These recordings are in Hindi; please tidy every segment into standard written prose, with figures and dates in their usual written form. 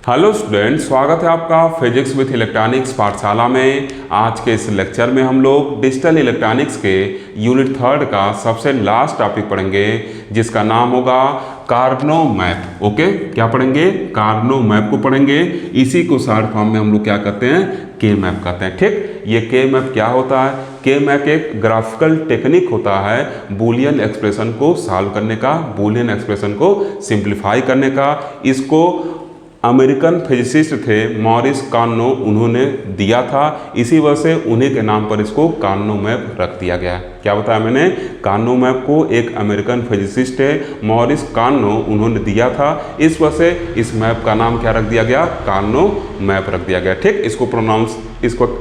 हेलो स्टूडेंट, स्वागत है आपका फिजिक्स विथ इलेक्ट्रॉनिक्स पाठशाला में। आज के इस लेक्चर में हम लोग डिजिटल इलेक्ट्रॉनिक्स के यूनिट 3 का सबसे लास्ट टॉपिक पढ़ेंगे, जिसका नाम होगा कार्नो मैप। ओके, क्या पढ़ेंगे? कार्नो मैप को पढ़ेंगे। इसी को शॉर्ट फॉर्म में हम लोग क्या कहते हैं? के मैप कहते हैं। ठीक, ये के मैप क्या होता है? के मैप एक ग्राफिकल टेक्निक होता है बूलियन एक्सप्रेशन को सॉल्व करने का, बूलियन एक्सप्रेशन को सिंप्लीफाई करने का। इसको अमेरिकन फिजिसिस्ट थे मॉरिस कार्नो, उन्होंने दिया था। इसी वजह से उन्हीं के नाम पर इसको कार्नो मैप रख दिया गया है। क्या बताया मैंने? कार्नो मैप को एक अमेरिकन फिजिसिस्ट है मॉरिस कार्नो, उन्होंने दिया था। इस वजह से इस मैप का नाम क्या रख दिया गया? कार्नो मैप रख दिया गया। ठीक,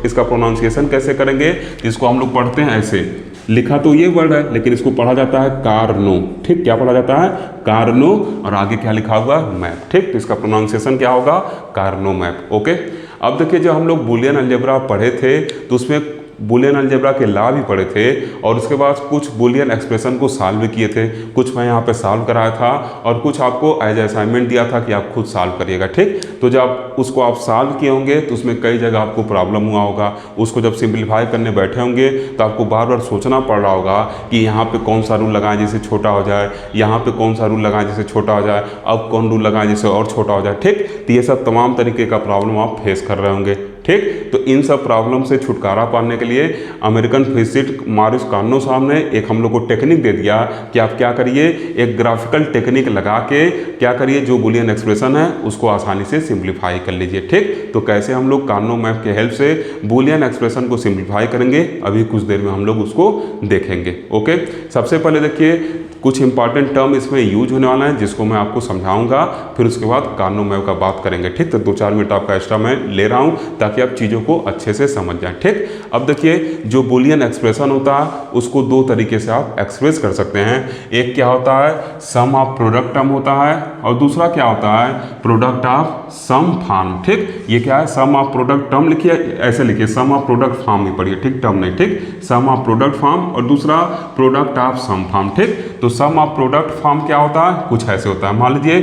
इसका प्रोनाउंसिएशन कैसे करेंगे? इसको हम लोग पढ़ते हैं ऐसे, लिखा तो ये वर्ड है लेकिन इसको पढ़ा जाता है कार्नो। ठीक, क्या पढ़ा जाता है? कार्नो, और आगे क्या लिखा हुआ? मैप। ठीक, तो इसका प्रोनाउंसिएशन क्या होगा? Karnaugh map. ओके, अब देखिए, जब हम लोग बूलियन अलजेब्रा पढ़े थे तो उसमें बूलियन अलजेब्रा के लॉ भी पढ़े थे, और उसके बाद कुछ बूलियन एक्सप्रेशन को सॉल्व भी किए थे। कुछ मैं यहाँ पे सॉल्व कराया था और कुछ आपको एज असाइनमेंट दिया था कि आप खुद सॉल्व करिएगा। ठीक, तो जब उसको आप सॉल्व किए होंगे तो उसमें कई जगह आपको प्रॉब्लम हुआ होगा। उसको जब सिंप्लीफाई करने बैठे होंगे तो आपको बार बार सोचना पड़ रहा होगा कि यहाँ पे कौन सा रूल लगाएं जिससे छोटा हो जाए, यहाँ पे कौन सा रूल लगाएं जिससे छोटा हो जाए, अब कौन रूल लगाएं जिससे और छोटा हो जाए। ठीक, तो ये सब तमाम तरीके का प्रॉब्लम आप फेस कर रहे होंगे। ठीक, तो इन सब प्रॉब्लम से छुटकारा पाने के लिए अमेरिकन फिजिसिस्ट मॉरिस कार्नो साहब ने एक हम लोग को टेक्निक दे दिया कि आप क्या करिए, एक ग्राफिकल टेक्निक लगा के क्या करिए, जो बूलियन एक्सप्रेशन है उसको आसानी से सिंप्लीफाई कर लीजिए। ठीक, तो कैसे हम लोग कार्नो मैप के हेल्प से बूलियन एक्सप्रेशन को सिंप्लीफाई करेंगे, अभी कुछ देर में हम लोग उसको देखेंगे। ओके, सबसे पहले देखिए, कुछ इंपॉर्टेंट टर्म इसमें यूज होने वाला है जिसको मैं आपको समझाऊंगा, फिर उसके बाद कार्नो मैप का बात करेंगे। ठीक, तो 2-4 मिनट आपका एक्स्ट्रा मैं ले रहा हूं ताकि आप चीज़ों को अच्छे से समझ जाएं। ठीक, अब देखिए, जो बूलियन एक्सप्रेशन होता है उसको दो तरीके से आप एक्सप्रेस कर सकते हैं। एक क्या होता है? सम ऑफ प्रोडक्ट टर्म होता है, और दूसरा क्या होता है? Product of sum form. ठीक, ये क्या है? सम ऑफ प्रोडक्ट टर्म लिखिए, ऐसे लिखिए, सम ऑफ प्रोडक्ट फॉर्म ही पढ़िए। ठीक, टर्म नहीं। ठीक, सम ऑफ प्रोडक्ट फॉर्म और दूसरा प्रोडक्ट ऑफ सम फॉर्म। ठीक, तो सम ऑफ प्रोडक्ट फॉर्म क्या होता है? कुछ ऐसे होता है। मान लीजिए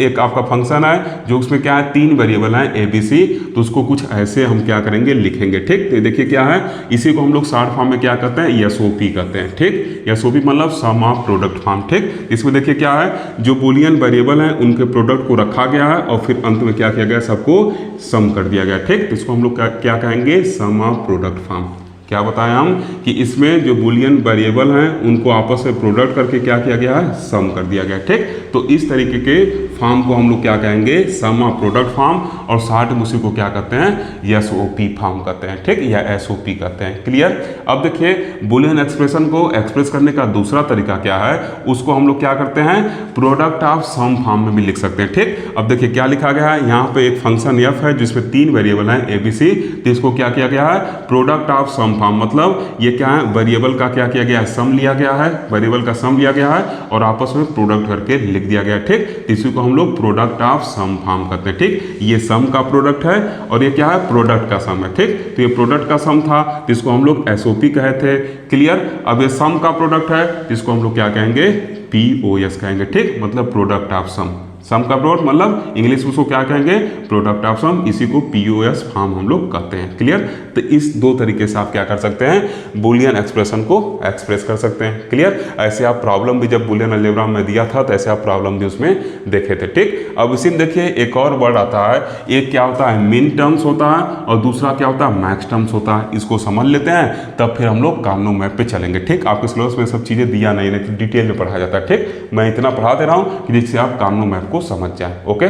एक आपका फंक्शन है जो उसमें क्या है, 3 वेरिएबल हैं ए बी सी, तो उसको कुछ ऐसे हम क्या करेंगे, लिखेंगे। ठीक, तो देखिए क्या है, इसी को हम लोग शॉर्ट फॉर्म में क्या कहते हैं? एसओपी कहते हैं। ठीक, एसओपी मतलब सम ऑफ प्रोडक्ट फॉर्म। ठीक, इसमें देखिए क्या है, जो बूलियन वेरिएबल हैं उनके प्रोडक्ट को रखा गया है और फिर अंत में क्या किया गया, सबको सम कर दिया गया। ठीक, तो इसको हम लोग क्या कहेंगे? सम ऑफ प्रोडक्ट फॉर्म। क्या बताएं हम कि इसमें जो बूलियन वेरिएबल हैं उनको आपस में प्रोडक्ट करके क्या किया गया है? सम कर दिया गया। ठीक, तो इस तरीके के फॉर्म को हम लोग क्या कहेंगे? सम ऑफ प्रोडक्ट फॉर्म, और शॉर्ट में उसी को क्या कहते हैं? एसओपी फॉर्म कहते हैं। ठीक, या एसओपी कहते हैं। क्लियर? अब देखिए, बूलियन एक्सप्रेशन को एक्सप्रेस करने का दूसरा तरीका क्या है, उसको हम लोग क्या करते हैं? प्रोडक्ट ऑफ सम फॉर्म में भी लिख सकते हैं। ठीक, अब देखिए क्या लिखा गया है, यहाँ पे एक फंक्शन एफ है जिसमें 3 वेरिएबल हैं ए बी सी, तो इसको क्या किया गया है? प्रोडक्ट ऑफ सम फॉर्म, मतलब ये क्या है, वेरिएबल का क्या किया गया है? सम लिया गया है, वेरिएबल का सम लिया गया है और आपस में प्रोडक्ट करके लिख दिया गया है। ठीक, इसी को हम लोग प्रोडक्ट ऑफ सम फॉर्म करते हैं। ठीक, ये सम का प्रोडक्ट है और ये क्या है? प्रोडक्ट का सम है। ठीक, तो ये प्रोडक्ट का सम था, जिसको हम लोग एसओपी कहे थे। क्लियर? अब ये सम का प्रोडक्ट है, जिसको हम लोग क्या कहेंगे? पीओएस कहेंगे। ठीक, मतलब प्रोडक्ट ऑफ सम का प्रोडक्ट, मतलब इंग्लिश में उसको क्या कहेंगे? प्रोडक्ट ऑफ सम। इसी को पीओएस फॉर्म हम लोग कहते हैं। क्लियर? तो इस दो तरीके से आप क्या कर सकते हैं? बूलियन एक्सप्रेशन को एक्सप्रेस कर सकते हैं। क्लियर? ऐसे आप प्रॉब्लम भी जब बूलियन अलजेब्रा में दिया था तो ऐसे आप प्रॉब्लम भी उसमें देखे थे। ठीक, अब इसी में देखिए एक और वर्ड आता है, एक क्या होता है? मिन टर्म्स होता है और दूसरा क्या होता है? मैक्स टर्म्स होता है। इसको समझ लेते हैं, तब फिर हम लोग कार्नो मैप पे चलेंगे। ठीक, आपके सिलेबस में सब चीज़ें दिया नहीं तो डिटेल में पढ़ाया जाता है। ठीक, मैं इतना पढ़ा दे रहा हूँ कि जिससे आप कार्नो मैप को समझ जाए। ओके,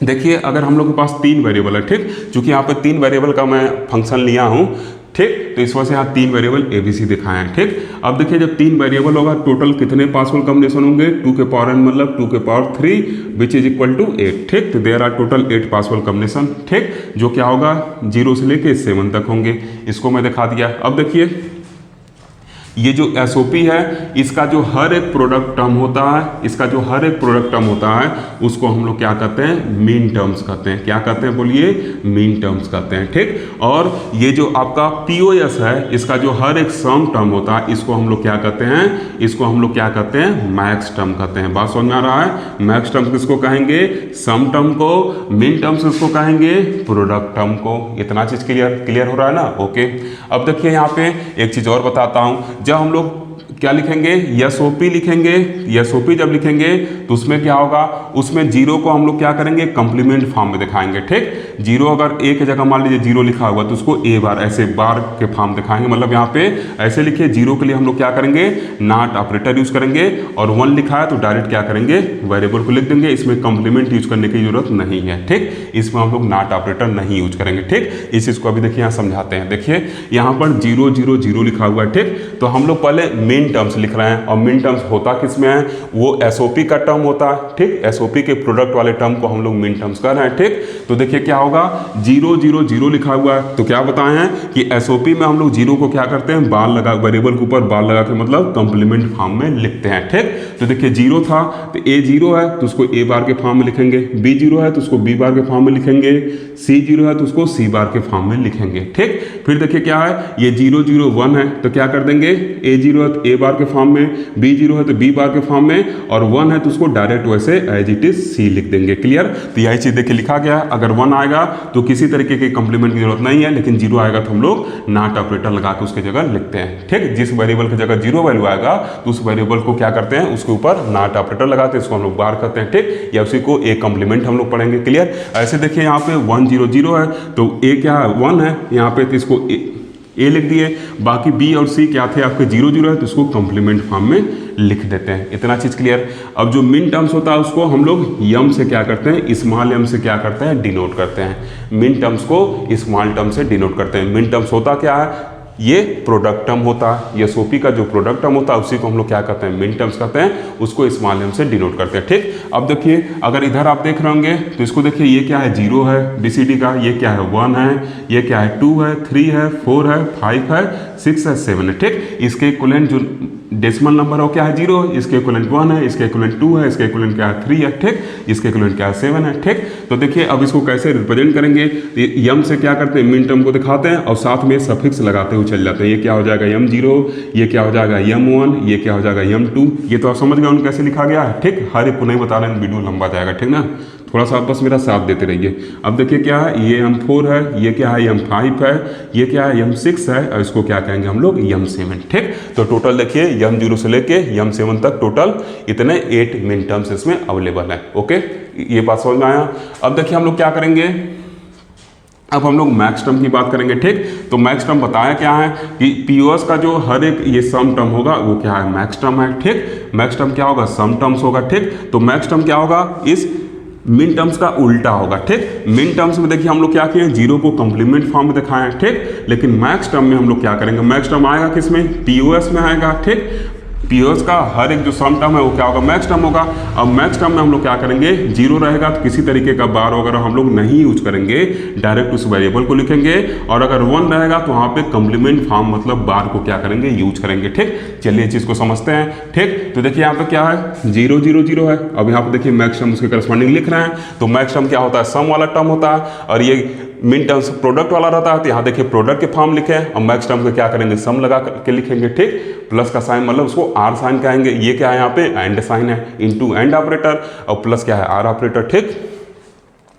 देखिए, अगर हम लोग के पास 3 वेरिएबल है, ठीक, चूंकि यहाँ पे 3 वेरिएबल का मैं फंक्शन लिया हूँ, ठीक, तो इस वजह से यहाँ 3 वेरिएबल ए बी सी दिखाए हैं। ठीक, अब देखिए, जब 3 वेरिएबल होगा टोटल कितने पॉसिबल कॉम्बिनेशन होंगे? 2 के पावर n मतलब 2 के power 3 which is equal to 8। ठीक, तो there are total 8 possible combination. ठीक, जो क्या होगा 0 से लेके 7 तक होंगे। इसको मैं दिखा दिया। अब देखिए, ये जो एसओपी है इसका जो हर एक प्रोडक्ट टर्म होता है, इसका जो हर एक प्रोडक्ट टर्म होता है उसको हम लोग क्या कहते हैं, मीन टर्म्स कहते हैं। क्या कहते हैं बोलिए, मीन टर्म्स कहते हैं। ठीक, और ये जो आपका पीओएस है इसका जो हर एक सम टर्म होता है इसको हम लोग क्या कहते हैं, इसको हम लोग क्या कहते हैं, मैक्स टर्म कहते हैं। बात समझ में आ रहा है। मैक्स टर्म किसको कहेंगे, सम टर्म को। मीन टर्म्स किसको कहेंगे, प्रोडक्ट टर्म को। इतना चीज क्लियर हो रहा है ना। ओके, अब देखिए यहाँ पे एक चीज और बताता हूं। जब हम लोग क्या लिखेंगे, एसओपी लिखेंगे, एसओपी जब लिखेंगे तो उसमें क्या होगा, उसमें जीरो को हम लोग क्या करेंगे, कंप्लीमेंट फॉर्म में दिखाएंगे। ठीक, जीरो अगर ए की जगह मान लीजिए जीरो लिखा हुआ तो उसको ए बार ऐसे बार के फॉर्म दिखाएंगे। मतलब यहाँ पे ऐसे लिखिए, जीरो के लिए हम लोग क्या करेंगे, नॉट ऑपरेटर यूज करेंगे, और वन लिखा है तो डायरेक्ट क्या करेंगे, वेरिएबल को लिख देंगे। इसमें कंप्लीमेंट यूज करने की जरूरत नहीं है। ठीक, इसमें हम लोग नॉट ऑपरेटर नहीं यूज करेंगे। ठीक, इस चीज को अभी देखिए यहाँ समझाते हैं। देखिए यहाँ पर 0 0 0 लिखा हुआ है। ठीक, तो हम लोग पहले मेन टर्म्स लिख रहे हैं, और मेन टर्म्स होता किस में है, वो एसओपी का टर्म होता है। ठीक, एसओपी के प्रोडक्ट वाले टर्म को हम लोग मेन टर्म्स कर रहे हैं। ठीक, तो देखिए क्या होगा, 0 0 0 लिखा हुआ है तो क्या बताए हैं कि एसओपी में हम लोग जीरो को क्या करते हैं, बार लगा, वेरिएबल के ऊपर बार लगा के मतलब कंप्लीमेंट फॉर्म में लिखते हैं। ठीक, तो देखिए 0 था तो ए 0 है तो उसको ए बार के फॉर्म में लिखेंगे, बी 0 है तो उसको बी बार के फॉर्म में लिखेंगे, सी 0 है तो उसको सी बार के फॉर्म में लिखेंगे। ठीक, फिर देखिए क्या है, ये 0 0 1 है तो क्या कर देंगे, ए 0 है तो ए बार के फॉर्म में, बी 0 है तो बी बार के फॉर्म में, और 1 है तो उसको डायरेक्ट वैसे एज इट इज सी लिख देंगे। क्लियर, तो यही चीज देखिए लिखा गया। अगर 1 आएगा तो किसी तरीके के कंप्लीमेंट की जरूरत नहीं है, लेकिन 0 आएगा तो हम लोग नॉट ऑपरेटर लगा के उसके जगह लिखते हैं। ठीक, जिस वेरिएबल की जगह 0 वैल्यू आएगा तो उस वेरिएबल को क्या करते हैं, उसके ऊपर नॉट ऑपरेटर लगाते हैं, इसको हम लोग बार करते हैं। ठीक, या उसी को ए कंप्लीमेंट हम लोग पढ़ेंगे। क्लियर, ऐसे देखिए यहाँ पे 1 0 0 है तो ए क्या है, 1 है यहाँ पे, तो इसको ए लिख दिए। बाकी बी और सी क्या थे आपके, 0 0 है तो इसको कंप्लीमेंट फॉर्म में लिख देते हैं। इतना चीज क्लियर। अब जो मिन टर्म्स होता है उसको हम लोग यम से क्या करते हैं, स्मॉल यम से क्या करते हैं, डिनोट करते हैं। मिन टर्म्स को स्मॉल टर्म से डिनोट करते हैं। मिन टर्म्स होता क्या है, ये प्रोडक्ट टर्म होता है। एसओपी का जो प्रोडक्ट टर्म होता है उसी को हम लोग क्या करते हैं, मिन टर्म्स कहते हैं, उसको स्मॉल एम से डिनोट करते हैं। ठीक, अब देखिए अगर इधर आप देख रहे होंगे तो इसको देखिए, ये क्या है, 0 है बीसीडी का, ये क्या है 1 है, ये क्या है 2 है, 3 है, 4 है, 5 है, 6 है, 7 है। ठीक, इसके इक्विवेलेंट जो डेसिमल नंबर है वो क्या है, 0, इसके इक्विवेलेंट 1 है, इसके इक्विवेलेंट 2 है, इसके इक्विवेलेंट क्या है 3 है। ठीक, इसके इक्विवेलेंट क्या है 7 है। ठीक, तो देखिए अब इसको कैसे रिप्रेजेंट करेंगे, यम से क्या करते हैं, मिन टर्म को दिखाते हैं और साथ में सफिक्स लगाते हुए चल जाते हैं। ये क्या हो जाएगा m0, ये क्या हो जाएगा m1, ये क्या हो जाएगा m2। ये तो आप समझ गए उन कैसे लिखा गया है। ठीक, हर एक को नहीं बता रहे हैं, वीडियो लंबा जाएगा। ठीक ना, थोड़ा सा आप बस मेरा साथ देते रहिए। अब देखिए क्या है, ये m4 है, ये क्या है m5 है, ये क्या है m6 है, और इसको क्या कहेंगे हम लोग m7। ठीक, तो टोटल देखिए m0 से लेके m7 तक टोटल इतने 8 मिन टर्म्स इसमें अवेलेबल है। ओके, ये बात समझ में आया। अब देखिए हम लोग क्या करेंगे, अब हम लोग मैक्स टर्म की बात करेंगे। ठीक, तो मैक्स टर्म बताया क्या है कि पीओएस का जो हर एक ये सम टर्म होगा वो क्या है, मैक्स टर्म है। ठीक, मैक्स टर्म क्या होगा, सम टर्म्स होगा। ठीक, तो मैक्स टर्म क्या होगा, इस मिन टर्म्स का उल्टा होगा। ठीक, मिन टर्म्स में देखिए हम लोग क्या किए, 0 को कंप्लीमेंट फॉर्म में दिखाए हैं। ठीक, लेकिन मैक्स टर्म में हम लोग क्या करेंगे, मैक्स टर्म आएगा किसमें, पीओएस में आएगा। ठीक, पीओएस का हर एक जो सम टर्म है वो क्या होगा, मैक्स टर्म होगा। अब मैक्स टर्म में हम लोग क्या करेंगे, 0 रहेगा तो किसी तरीके का बार वगैरह हम लोग नहीं यूज करेंगे, डायरेक्ट उस वेरिएबल को लिखेंगे, और अगर 1 रहेगा तो वहाँ पे कंप्लीमेंट फॉर्म मतलब बार को क्या करेंगे, यूज करेंगे। ठीक, चलिए चीज को समझते हैं। ठीक, तो देखिए यहाँ पे क्या है, 0 0 0 है। अब यहाँ पे देखिए मैक्स टर्म उसके करस्पॉन्डिंग लिख रहे हैं, तो मैक्स टर्म क्या होता है, सम वाला टर्म होता है, और ये मिन टर्म्स प्रोडक्ट वाला रहता है। तो यहाँ देखिए प्रोडक्ट के फॉर्म लिखे हैं, और मैक्स टर्म को क्या करेंगे, सम लगा के लिखेंगे। ठीक, प्लस का साइन मतलब उसको आर साइन कहेंगे। ये क्या है, यहाँ पे एंड साइन है, इनटू एंड ऑपरेटर, और प्लस क्या है, आर ऑपरेटर। ठीक,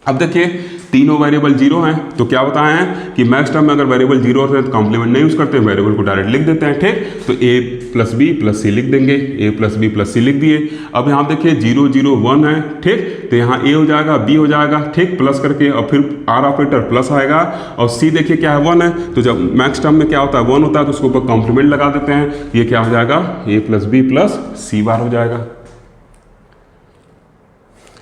अब देखिए तीनों वेरिएबल 0 हैं तो क्या बताए हैं कि मैक्स टर्म में अगर वेरिएबल 0 होते हैं तो कॉम्प्लीमेंट नहीं यूज करते, वेरिएबल को डायरेक्ट लिख देते हैं। ठीक, तो a प्लस बी प्लस सी लिख देंगे, a प्लस बी प्लस सी लिख दिए। अब यहाँ देखिए 0 0 1 है। ठीक, तो यहाँ a हो जाएगा, b हो जाएगा। ठीक, प्लस करके और फिर r ऑपरेटर प्लस आएगा, और c देखिए क्या है 1 है। तो जब मैक्स टर्म में क्या होता है 1 होता है तो उसके ऊपर कॉम्प्लीमेंट लगा देते हैं। ये क्या हो जाएगा, a प्लस बी प्लस सी बार हो जाएगा।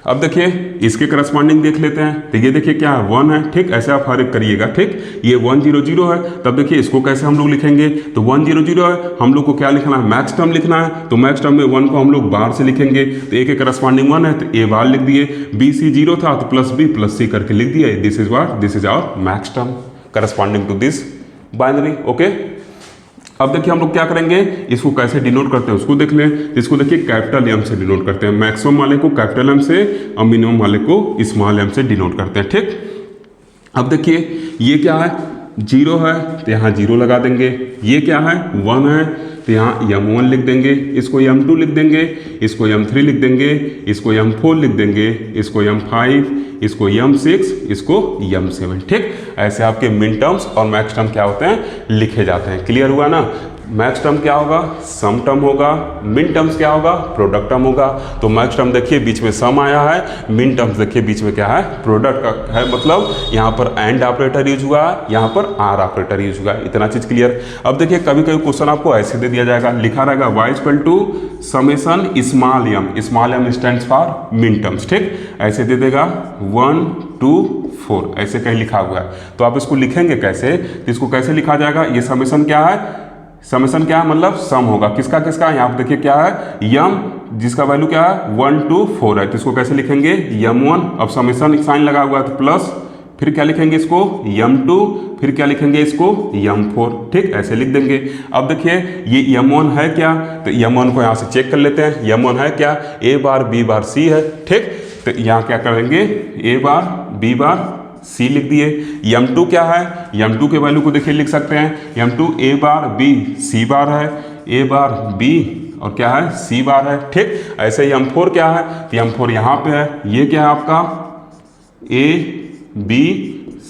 अब देखिए इसके करस्पॉन्डिंग देख लेते हैं, तो ये देखिए क्या है 1 है। ठीक, ऐसे आप हर एक करिएगा। ठीक, ये 1 0 0 है। तब देखिए इसको कैसे हम लोग लिखेंगे, तो 1 0 0 है, हम लोग को क्या लिखना है, मैक्स टर्म लिखना है। तो मैक्स टर्म में 1 को हम लोग बार से लिखेंगे, तो ए के करस्पॉन्डिंग 1 है तो ए बार लिख दिए, बी सी 0 था तो प्लस बी प्लस सी करके लिख दिए। This is our max term corresponding to this binary. Okay, अब देखिए हम लोग क्या करेंगे, इसको कैसे डिनोट करते हैं उसको देख लें। इसको देखिए कैपिटल एम से डिनोट करते हैं, मैक्सिमम वाले को कैपिटल एम से और मिनिमम वाले को स्मॉल एम से डिनोट करते हैं, ठीक। अब देखिए ये क्या है, 0 है तो यहाँ 0 लगा देंगे, ये क्या है 1 है तो यहाँ M1 लिख देंगे, इसको M2 लिख देंगे, इसको M3 लिख देंगे, इसको M4 लिख देंगे, इसको M5, इसको M6, इसको M7, ठीक। ऐसे आपके मिन टर्म्स और मैक्स टर्म क्या होते हैं, लिखे जाते हैं। क्लियर हुआ ना। मैक्स टर्म क्या होगा, सम टर्म होगा, मिन टर्म्स क्या होगा, प्रोडक्ट टर्म होगा। तो मैक्स टर्म देखिए बीच में सम आया है, मिन टर्म्स देखिए बीच में क्या है, प्रोडक्ट का है, मतलब यहाँ पर एंड ऑपरेटर यूज हुआ है, यहाँ पर आर ऑपरेटर यूज हुआ है। इतना चीज क्लियर। अब देखिए कभी कभी क्वेश्चन आपको ऐसे दे दिया जाएगा, लिखा रहेगा y equal to summation small m stands for min terms, ठीक। ऐसे दे देगा 1 2 4 ऐसे कहीं लिखा हुआ है। तो आप इसको लिखेंगे कैसे, तो इसको कैसे लिखा जाएगा, ये समेशन क्या है, समेशन क्या है, मतलब सम होगा किसका किसका, यहाँ पे देखिए क्या है यम, जिसका वैल्यू क्या है 1 2 4 है, तो इसको कैसे लिखेंगे M1। अब समेशन साइन लगा हुआ है तो प्लस, फिर क्या लिखेंगे इसको M2, फिर क्या लिखेंगे इसको M4, ठीक। ऐसे लिख देंगे। अब देखिए ये M1 है क्या, तो M1 को यहाँ से चेक कर लेते हैं, M1 है क्या, A bar B bar C है, ठीक। तो यहाँ क्या करेंगे, A bar B bar C लिख दिए। M2 क्या है, M2 के वैल्यू को देखिए लिख सकते हैं, M2 A bar B C बार है, A बार B और क्या है C बार है, ठीक। ऐसे ही M4 क्या है, तो M4 यहाँ पे है, ये क्या है आपका A B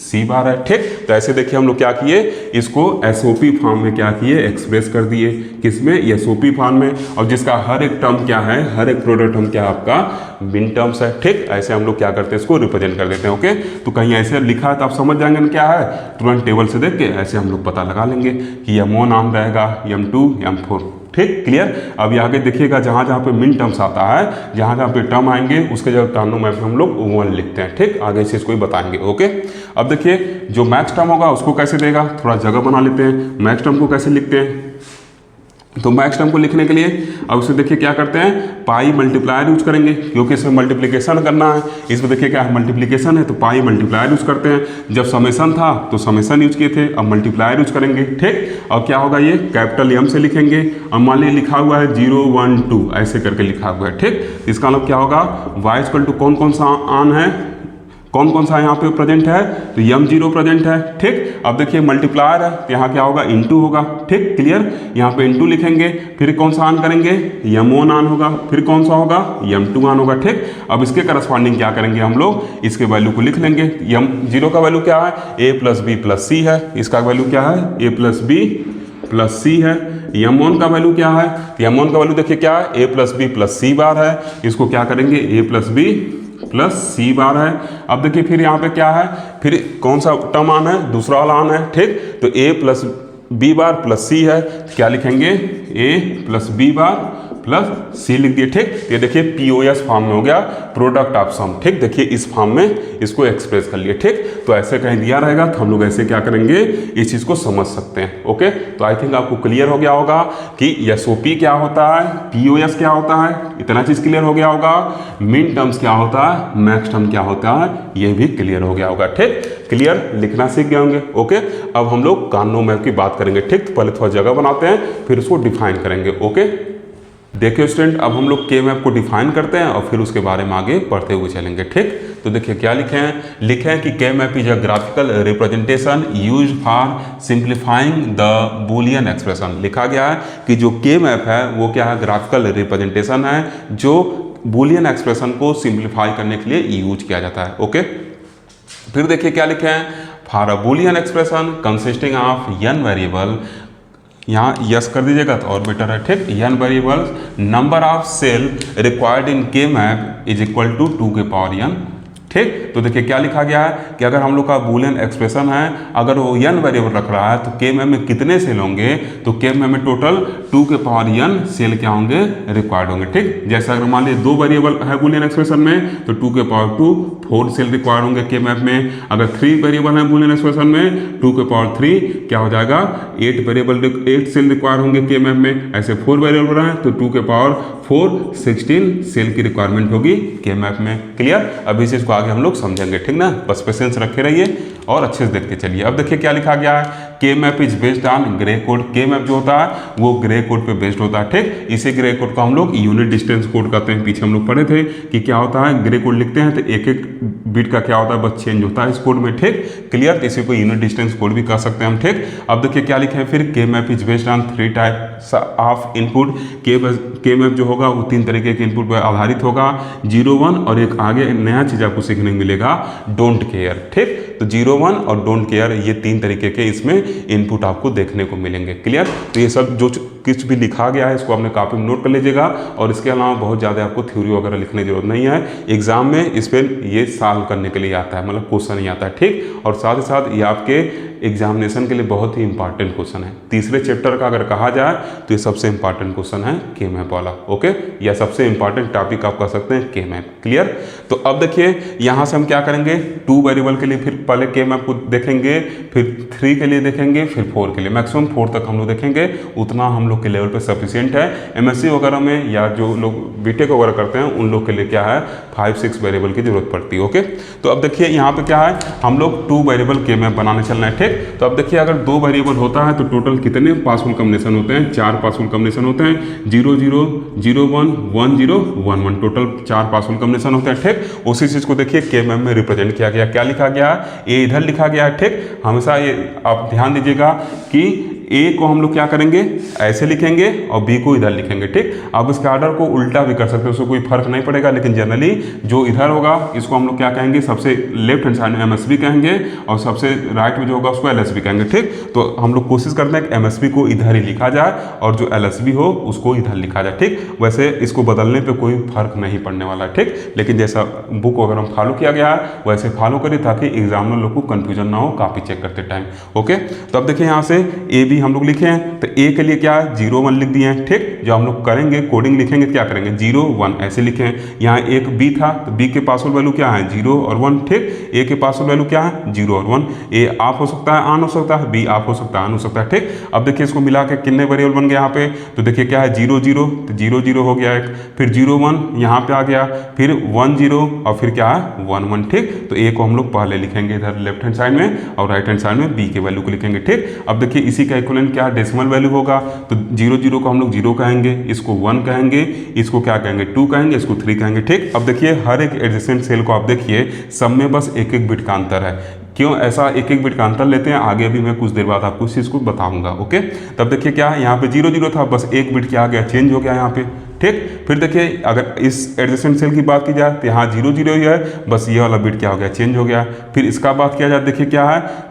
C बार है, ठीक। तो ऐसे देखिए हम लोग क्या किए, इसको SOP फॉर्म में क्या किए, एक्सप्रेस कर दिए, किसमें, SOP फॉर्म में। और जिसका हर एक टर्म क्या है, हर एक प्रोडक्ट टर्म क्या है आपका मिन टर्म्स है, ठीक। ऐसे हम लोग क्या करते हैं, इसको रिप्रेजेंट कर देते हैं, ओके। तो कहीं ऐसे लिखा है तो आप समझ जाएंगे ना क्या है, तुरंत टेबल से देख के ऐसे हम लोग पता लगा लेंगे कि M1 नाम रहेगा, M2 M4, ठीक। क्लियर। अभी आगे देखिएगा जहाँ जहाँ पे मिन टर्म्स आता है, जहाँ जहाँ पे टर्म आएंगे उसके जगह कार्नो मैप में हम लोग 1 लिखते हैं, ठीक। आगे से इसको ही बताएंगे, ओके। अब देखिए जो मैक्स टर्म होगा उसको कैसे देगा, थोड़ा जगह बना लेते हैं। मैक्स टर्म को कैसे लिखते हैं, तो मैक्स टर्म को लिखने के लिए अब उसे देखिए क्या करते हैं, पाई मल्टीप्लायर यूज करेंगे, क्योंकि इसमें मल्टीप्लिकेशन करना है। इसमें देखिए क्या है, मल्टीप्लिकेशन है तो पाई मल्टीप्लायर यूज करते हैं। जब समेशन था तो समेशन यूज किए थे, अब मल्टीप्लायर यूज करेंगे, ठीक। और क्या होगा, ये कैपिटल M से लिखेंगे, और मान लीजिए लिखा हुआ है 0 1 2 ऐसे करके लिखा हुआ है, ठीक। इसका मतलब क्या होगा, y इक्वल टू कौन कौन सा आन है, कौन कौन सा यहाँ पे प्रेजेंट है, तो M0 प्रेजेंट है, ठीक। अब देखिए मल्टीप्लायर है तो यहाँ क्या होगा, इनटू होगा, ठीक। क्लियर। यहाँ पे इनटू लिखेंगे, फिर कौन सा आन करेंगे, M1 आन होगा, फिर कौन सा होगा, M2 आन होगा, ठीक। अब इसके करस्पॉन्डिंग क्या करेंगे हम लोग, इसके वैल्यू को लिख लेंगे। M0 का वैल्यू क्या है, A + B + C है, इसका वैल्यू क्या है, A + B + C है। M1 का वैल्यू क्या है, M1 का वैल्यू देखिए क्या है, A + B + C बार है, इसको क्या करेंगे, A + B + C बार है। अब देखिए फिर यहाँ पे क्या है, फिर कौन सा टर्म आना है, दूसरा वाला आना है, ठीक। तो A + B बार + C है, क्या लिखेंगे, A + B बार + C लिख दिए, ठीक। ये देखिए POS फॉर्म में हो गया, प्रोडक्ट ऑफ सम, ठीक। देखिए इस फॉर्म में इसको एक्सप्रेस कर लिए, ठीक। तो ऐसे कहीं दिया रहेगा तो हम लोग ऐसे क्या करेंगे, इस चीज़ को समझ सकते हैं, ओके। तो आई थिंक आपको क्लियर हो गया होगा कि SOP क्या होता है, POS क्या होता है, इतना चीज़ क्लियर हो गया होगा। मिन टर्म्स क्या होता है, मैक्स टर्म क्या होता है, ये भी क्लियर हो गया होगा, ठीक। क्लियर, लिखना सीख गए होंगे, ओके। अब हम लोग कार्नो मैप की बात करेंगे, ठीक। तो पहले थोड़ा जगह बनाते हैं, फिर उसको डिफाइन करेंगे, ओके। देखिए स्टूडेंट, अब हम लोग के मैप को डिफाइन करते हैं और फिर उसके बारे में आगे पढ़ते हुए चलेंगे, ठीक। तो देखिए क्या लिखे हैं, लिखे हैं कि के map is a graphical representation use for simplifying the Boolean expression. लिखा गया है कि जो के मैप है वो क्या है, ग्राफिकल रिप्रेजेंटेशन है जो बूलियन एक्सप्रेशन को सिंप्लीफाई करने के लिए यूज किया जाता है, ओके। फिर देखिए क्या लिखे हैं, for a Boolean expression consisting of n variable, यहाँ यस कर दीजिएगा तो और बेटर है, ठीक। n variables, number of cell required in K map is equal to 2 के पावर n, ठीक। तो देखिए क्या लिखा गया है कि अगर हम लोग का बूलियन एक्सप्रेशन है, अगर वो n वेरिएबल रख रहा है तो के मैप में कितने सेल होंगे, तो के मैप में टोटल 2 के पावर n सेल क्या होंगे, रिक्वायर्ड होंगे, ठीक। जैसे अगर मान लीजिए 2 वेरिएबल है बूलियन एक्सप्रेशन में तो 2 के पावर 2 4 सेल रिक्वायर्ड होंगे के मैप में। अगर 3 वेरिएबल है बूलियन एक्सप्रेशन में 2 के पावर 3 क्या हो जाएगा, 8 सेल रिक्वायर होंगे के मैप में। ऐसे 4 वेरिएबल है तो 2 के पावर 4 16 सेल की रिक्वायरमेंट होगी के मैप में। क्लियर। अभी इस चीज़ को आगे हम लोग समझेंगे, ठीक ना। बस पेशेंस रखे रहिए और अच्छे से देखते चलिए। अब देखिए क्या लिखा गया है के map is based on grey code. के मैप जो होता है वो ग्रे कोड पे बेस्ड होता है, ठीक। इसी ग्रे कोड को हम लोग यूनिट डिस्टेंस कोड कहते हैं। पीछे हम लोग पढ़े थे कि क्या होता है, ग्रे कोड लिखते हैं तो एक एक बिट का क्या होता है बस चेंज होता है इस कोड में, ठीक। क्लियर। इसी को यूनिट डिस्टेंस कोड भी कह सकते हैं हम, ठीक। अब देखिए क्या लिखे हैं फिर, के map is based on 3 types of input. के मैप जो होगा वो 3 तरीके के इनपुट पर आधारित होगा, 0 1 और एक आगे नया चीज आपको सीखने को मिलेगा, डोंट केयर, ठीक। तो 0 1 और डोंट केयर ये 3 तरीके के इसमें इनपुट आपको देखने को मिलेंगे। क्लियर। तो ये सब जो कुछ भी लिखा गया है इसको अपने कॉपी में नोट कर लीजिएगा, और इसके अलावा बहुत ज़्यादा आपको थ्योरी वगैरह लिखने की जरूरत नहीं है। एग्जाम में इस पर ये सॉल्व करने के लिए आता है, मतलब क्वेश्चन ही आता है, ठीक। और साथ ही साथ ये आपके एग्जामिनेशन के लिए बहुत ही इंपॉर्टेंट क्वेश्चन है। तीसरे चैप्टर का अगर कहा जाए तो ये सबसे इंपॉर्टेंट क्वेश्चन है के मैप वाला, ओके। या सबसे इंपॉर्टेंट टॉपिक आप कह सकते हैं के मैप। क्लियर। तो अब देखिए यहाँ से हम क्या करेंगे, 2 वेरिएबल के लिए फिर पहले के मैप को देखेंगे, फिर 3 के लिए देखेंगे, फिर 4 के लिए, मैक्सिमम 4 तक हम लोग देखेंगे। उतना हम लोग के लेवल पे सफिशिएंट है। एमएससी वगैरह में या जो लोग बीटेक वगैरह करते हैं उन लोग के लिए क्या है 5-6 वेरिएबल की जरूरत पड़ती है, ओके। तो अब देखिए यहाँ पे क्या है, हम लोग 2 वेरिएबल के मैप बनाने चलना है, ठीक। तो अब देखिए अगर 2 वेरिएबल होता है तो टोटल कितने पासफुल कॉम्बिनेशन होते हैं, 4 पासफुल कॉम्बिनेशन होते हैं, 0 0 0 1 1 0 1 1, टोटल 4 पासफुल कॉम्बिनेशन होते हैं, ठीक। उसी चीज को देखिए के मैप में रिप्रेजेंट किया गया, क्या लिखा गया है, ए इधर लिखा गया है, ठीक। हमेशा ये आप ध्यान दीजिएगा कि ए को हम लोग क्या करेंगे ऐसे लिखेंगे और बी को इधर लिखेंगे, ठीक। आप इसके ऑर्डर को उल्टा भी कर सकते हो, उसको कोई फर्क नहीं पड़ेगा, लेकिन जनरली जो इधर होगा इसको हम लोग क्या कहेंगे, सबसे लेफ्ट हैंड साइड में एमएसबी कहेंगे और सबसे राइट में जो होगा उसको एलएसबी कहेंगे, ठीक। तो हम लोग कोशिश करते हैं कि एमएसबी को इधर ही लिखा जाए और जो एलएसबी हो उसको इधर लिखा जाए, ठीक। वैसे इसको बदलने पर कोई फर्क नहीं पड़ने वाला, ठीक। लेकिन जैसा बुक वगैरह में फॉलो किया गया है वैसे फॉलो करिए ताकि एग्जामिनर लोग को कन्फ्यूजन ना हो कॉपी चेक करते टाइम, ओके। तो अब देखिए यहाँ से ए बी हम लोग लिखे हैं, तो ए के लिए क्या है 0 1 लिख दिए हैं, ठीक। जो हम लोग करेंगे कोडिंग लिखेंगे क्या करेंगे 0 1 ऐसे लिखे हैं। यहाँ एक बी था तो बी के पासवर्ड वैल्यू क्या है 0 और 1, ठीक। ए के पासवर्ड वैल्यू क्या है 0 और 1। ए ऑफ हो सकता है ऑन हो सकता है, बी ऑफ हो सकता है ऑन हो सकता है, ठीक। अब देखिए इसको मिला के कितने वेरिएबल बन गए यहाँ पे, तो देखिए क्या है 0 0, तो 0 0 हो गया एक, फिर 0 1 यहाँ पे आ गया, फिर 1 0 और फिर क्या है 1 1, ठीक। तो ए को हम लोग पहले लिखेंगे इधर लेफ्ट हैंड साइड में और राइट हैंड साइड में बी के वैल्यू को लिखेंगे, ठीक। अब देखिए इसी का इक्विवेलेंट क्या डेसिमल वैल्यू होगा, तो 0 0 को हम लोग 0 कहेंगे, इसको 1 कहेंगे, इसको क्या कहेंगे 2 कहेंगे, इसको 3 कहेंगे, ठीक। अब देखिए हर एक एडजेसेंट सेल को आप देखिए सब में बस एक एक बिट का अंतर है। क्यों ऐसा एक एक बिट का अंतर लेते हैं आगे अभी मैं कुछ देर बाद आपको इस चीज़ को बताऊंगा, ओके। तब देखिए क्या है यहाँ पे 0 0 था, बस एक बिट क्या आ गया चेंज हो गया यहाँ पे, ठीक। फिर देखिए अगर इस एडजेसेंट सेल की बात की जाए तो यहाँ 0 0 ही है, बस ये वाला बिट क्या हो गया चेंज हो गया। फिर इसका बात किया जाए देखिए क्या है,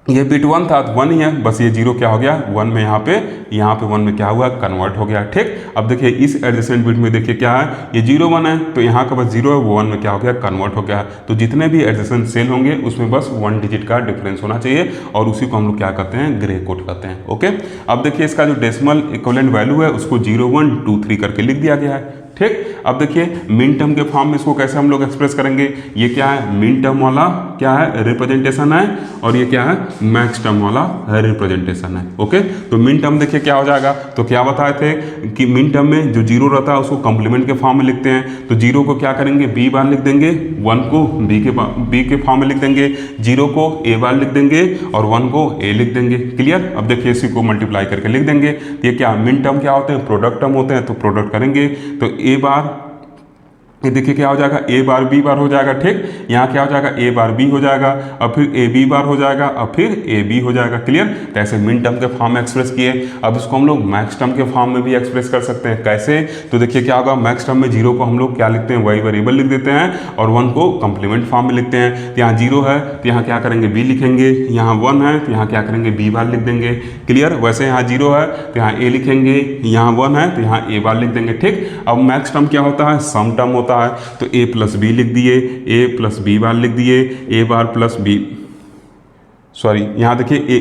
ये बिट 1 था तो 1 ही है, बस ये 0 क्या हो गया 1 में यहाँ पे 1 में क्या हुआ कन्वर्ट हो गया, ठीक। अब देखिए इस एडजेसेंट बिट में देखिए क्या है, ये 0 1 है तो यहाँ का बस 0 है, वो 1 में क्या हो गया कन्वर्ट हो गया। तो जितने भी एडजेसेंट सेल होंगे उसमें बस 1 डिजिट का डिफरेंस होना चाहिए और उसी को हम लोग क्या कहते हैं ग्रे कोड कहते हैं, ओके। अब देखिए इसका जो डेसिमल इक्विवेलेंट वैल्यू है उसको 0 1 2 3 करके लिख दिया गया है, ठीक। अब देखिए मिन टर्म के फॉर्म में इसको कैसे हम लोग एक्सप्रेस करेंगे, ये क्या है मिन टर्म वाला क्या है रिप्रेजेंटेशन है और ये क्या है मैक्स टर्म वाला रिप्रेजेंटेशन है, ओके। तो मिन टर्म देखिए क्या हो जाएगा, तो क्या बताए थे कि मिन टर्म में जो 0 रहता है उसको कॉम्प्लीमेंट के फॉर्म में लिखते हैं, तो 0 को क्या करेंगे बी बार लिख देंगे, 1 को बी के फॉर्म में लिख देंगे, 0 को ए बार लिख देंगे और 1 को ए लिख देंगे, क्लियर। अब देखिए इसी को मल्टीप्लाई करके लिख देंगे, तो ये क्या मिन टर्म क्या होते हैं प्रोडक्ट टर्म होते हैं, तो प्रोडक्ट करेंगे तो ए बार ये देखिए क्या हो जाएगा ए बार बी बार हो जाएगा, ठीक। यहाँ क्या हो जाएगा ए बार बी हो जाएगा और फिर ए बी बार हो जाएगा और फिर ए बी हो जाएगा, क्लियर। तो ऐसे मिन टर्म के फॉर्म में एक्सप्रेस किए। अब इसको हम लोग मैक्स टर्म के फॉर्म में भी एक्सप्रेस कर सकते हैं, कैसे, तो देखिए क्या होगा मैक्स टर्म में 0 को हम लोग क्या लिखते हैं वाई वेरिएबल लिख देते हैं और 1 को कॉम्प्लीमेंट फॉर्म में लिखते हैं। तो यहाँ 0 है तो यहाँ क्या करेंगे बी लिखेंगे, यहाँ 1 है तो यहाँ क्या करेंगे बी बार लिख देंगे, क्लियर। वैसे यहाँ 0 है तो यहाँ ए लिखेंगे, यहाँ 1 है तो यहाँ ए बार लिख देंगे, ठीक। अब मैक्स टर्म क्या होता है सम टर्म होता है, तो ए प्लस बी लिख दिए, ए प्लस बी बार लिख दिए, ए बार प्लस बी सॉरी यहाँ देखिए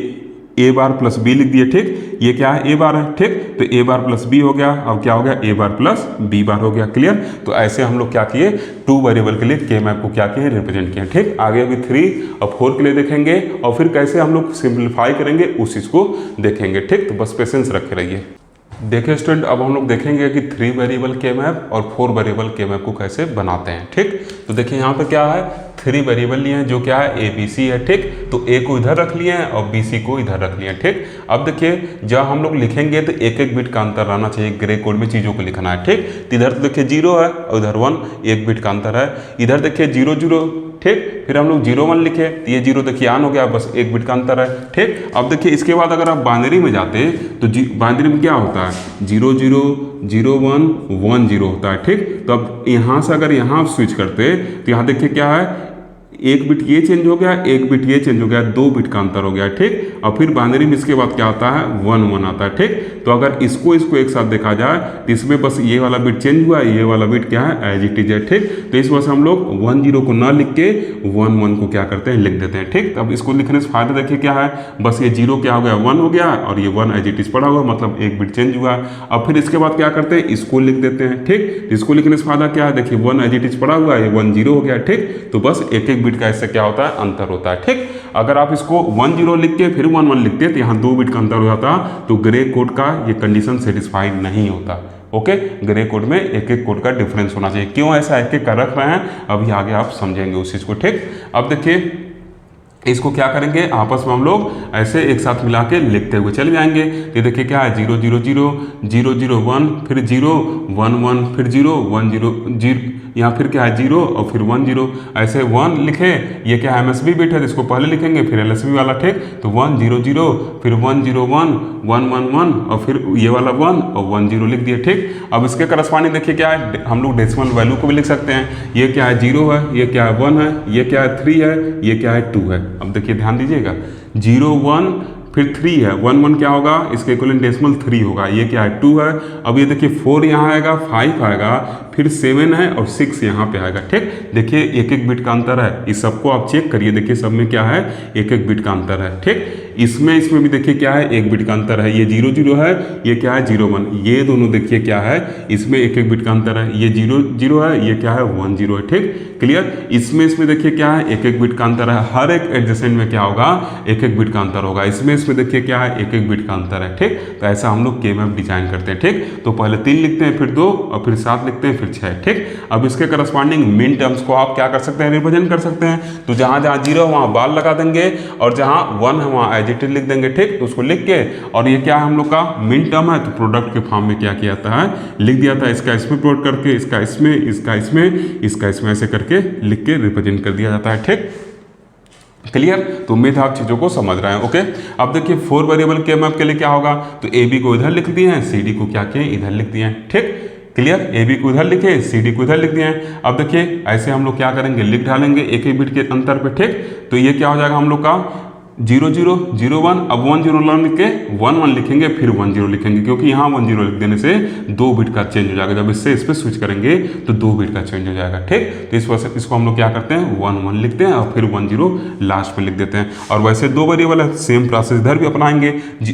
ए बार प्लस बी लिख दिए, ठीक। ये क्या है ए बार है, ठीक। तो ए बार प्लस बी हो गया, अब क्या हो गया ए बार प्लस बी बार हो गया, क्लियर। तो ऐसे हम लोग क्या किए 2 वेरिएबल के लिए के मैप को क्या किए रिप्रेजेंट किए, ठीक। आगे अभी 3 और 4 के लिए देखेंगे और फिर कैसे हम लोग सिंप्लीफाई करेंगे उस चीज को देखेंगे, ठीक। तो बस पेशेंस रखे रहिए। देखिए स्टूडेंट, अब हम लोग देखेंगे कि 3 वेरिएबल के मैप और 4 वेरिएबल के मैप को कैसे बनाते हैं। ठीक, तो देखिए यहाँ पे क्या है, 3 वेरिएबल लिए हैं जो क्या है ABC है। ठीक, तो A को इधर रख लिए हैं और BC को इधर रख लिए हैं। ठीक, अब देखिए जब हम लोग लिखेंगे तो एक एक बिट का अंतर रहना चाहिए, ग्रे कोड में चीज़ों को लिखना है। ठीक, तो इधर तो देखिए 0 है और इधर 1, एक बिट का अंतर है। इधर देखिए 0 0, ठीक, फिर हम लोग 0 1 लिखे तो ये 0 देखिए ऑन हो गया, बस एक बिट का अंतर है। ठीक, अब देखिए इसके बाद अगर आप बाइनरी में जाते तो बाइनरी में क्या होता है, 0 0 0 1 1 0 होता है। ठीक, तो अब यहाँ से अगर यहाँ स्विच करते तो यहाँ देखिए क्या है, एक बिट ये चेंज हो गया, एक बिट ये चेंज हो गया, 2 बिट का अंतर हो गया। ठीक, और फिर बाइनरी में इसके बाद क्या आता है, 1 1 आता है। ठीक, तो अगर इसको एक साथ देखा जाए तो इसमें बस ये वाला बिट चेंज हुआ, ये वाला बिट क्या है, एज इट इज है। ठीक, तो इस वजह से हम लोग 1 0 को ना लिख के 1 1 को क्या करते हैं, लिख देते हैं। ठीक, अब इसको लिखने से फायदा देखिए क्या है, बस ये 0 क्या हो गया, 1 हो गया और ये 1 एज इट इज पड़ा हुआ, मतलब एक बिट चेंज हुआ। अब फिर इसके बाद क्या करते हैं, इसको लिख देते हैं। ठीक, इसको लिखने से फायदा क्या है, देखिए 1 एज इट इज पड़ा हुआ है, ये 1 0 हो गया। ठीक, तो बस एक एक बिट का इससे क्या होता है, अंतर होता है। ठीक, अगर आप इसको 1 0 लिख के फिर 1 1 लिखते तो यहाँ 2 बिट का अंतर हो जाता, तो ग्रे कोड का ये कंडीशन सेटिस्फाइड नहीं होता। ओके, ग्रे कोड में एक एक कोड का डिफरेंस होना चाहिए। क्यों ऐसा एक एक कर रख रहे हैं, अभी आगे आप समझेंगे उस चीज़ को। ठीक, अब देखिए इसको क्या करेंगे, आपस में हम लोग ऐसे एक साथ मिला के लिखते हुए चले जाएंगे। ये देखिए क्या है, 0 0 0 0 0 1, फिर 0 1 1, फिर 0 1 0 0, यहाँ फिर क्या है 0 और फिर 1 0, ऐसे 1 लिखे। ये क्या है, MSB बिट है तो इसको पहले लिखेंगे, फिर LSB वाला। ठीक, तो 1 0 0, फिर 1 0 1 1 1 1 और फिर ये वाला 1 और 1 0 लिख दिए। ठीक, अब इसके करस्पॉन्डिंग देखिए क्या है, हम लोग डेसिमल वैल्यू को भी लिख सकते हैं। ये क्या है, 0 है, ये क्या है 1 है, ये क्या है 3 है, ये क्या है 2 है। अब देखिए ध्यान दीजिएगा, 0 1 फिर 3 है, 1 1 क्या होगा, इसके इक्विवेलेंट डेसिमल 3 होगा, ये क्या है 2 है। अब ये देखिए 4 यहाँ आएगा, 5 आएगा, फिर 7 है और 6 यहाँ पे आएगा। ठीक, देखिए एक एक बिट का अंतर है, इस सबको आप चेक करिए, देखिए सब में क्या है, एक एक बिट का अंतर है। ठीक, इसमें भी देखिए क्या है, एक बिट का अंतर है। ये 0 0 है, ये क्या है 0 1, ये दोनों देखिए क्या है, इसमें एक एक बिट का अंतर है। ये 0 0 है, ये क्या है 1 0 है। ठीक, क्लियर। इसमें देखिए क्या है, एक एक बिट का अंतर है। हर एक एडजेसेंट में क्या होगा, एक एक बिट का अंतर होगा। इसमें देखिए क्या है, एक एक बिट का अंतर है। ठीक, तो ऐसा हम लोग के मैप डिजाइन करते हैं। ठीक, तो पहले 3 लिखते हैं, फिर 2 और फिर 7 लिखते हैं, फिर 6। ठीक, अब इसके करस्पॉन्डिंग मिन टर्म्स को आप क्या कर सकते हैं, रिप्रेजेंट कर सकते हैं। तो जहां जहां 0 वहां बाल लगा देंगे और जहां 1 है वहां एज इट इज लिख देंगे। ठीक, तो उसको लिख के, और ये क्या है हम लोग का मिन टर्म है, तो प्रोडक्ट के फॉर्म में क्या किया जाता है, लिख दिया था। इसका इसमें प्रोडक्ट करके, इसका इसमें, इसका इसमें, इसका इसमें, ऐसे करके लिख के रिप्रेजेंट कर दिया जाता है। ठीक, क्लियर। तो उम्मीद है आप चीज़ों को समझ रहे हैं। ओके, अब देखिए 4 वेरिएबल के मैप के लिए क्या होगा, तो AB को इधर लिख दिए हैं, CD को क्या किए, इधर लिख दिए हैं। ठीक, क्लियर। AB को इधर लिखे, CD को इधर लिख दिए हैं। अब देखिए ऐसे हम लोग क्या करेंगे, लिख डालेंगे एक एक बिट के अंतर पे। ठीक, तो ये क्या हो जाएगा हम लोग का 0 0 0 1, अब 1 0 लिख के 1 1 लिखेंगे, फिर 1 0 लिखेंगे, क्योंकि यहाँ 1 0 लिख देने से 2 बिट का चेंज हो जाएगा। जब इससे इस पर स्विच करेंगे तो 2 बिट का चेंज हो जाएगा। ठीक, तो इस वजह से इसको हम लोग क्या करते हैं, 1 1 लिखते हैं और फिर 1 0 लास्ट में लिख देते हैं। और वैसे 2 वेरिएबल है, सेम प्रोसेस इधर भी अपनाएंगे।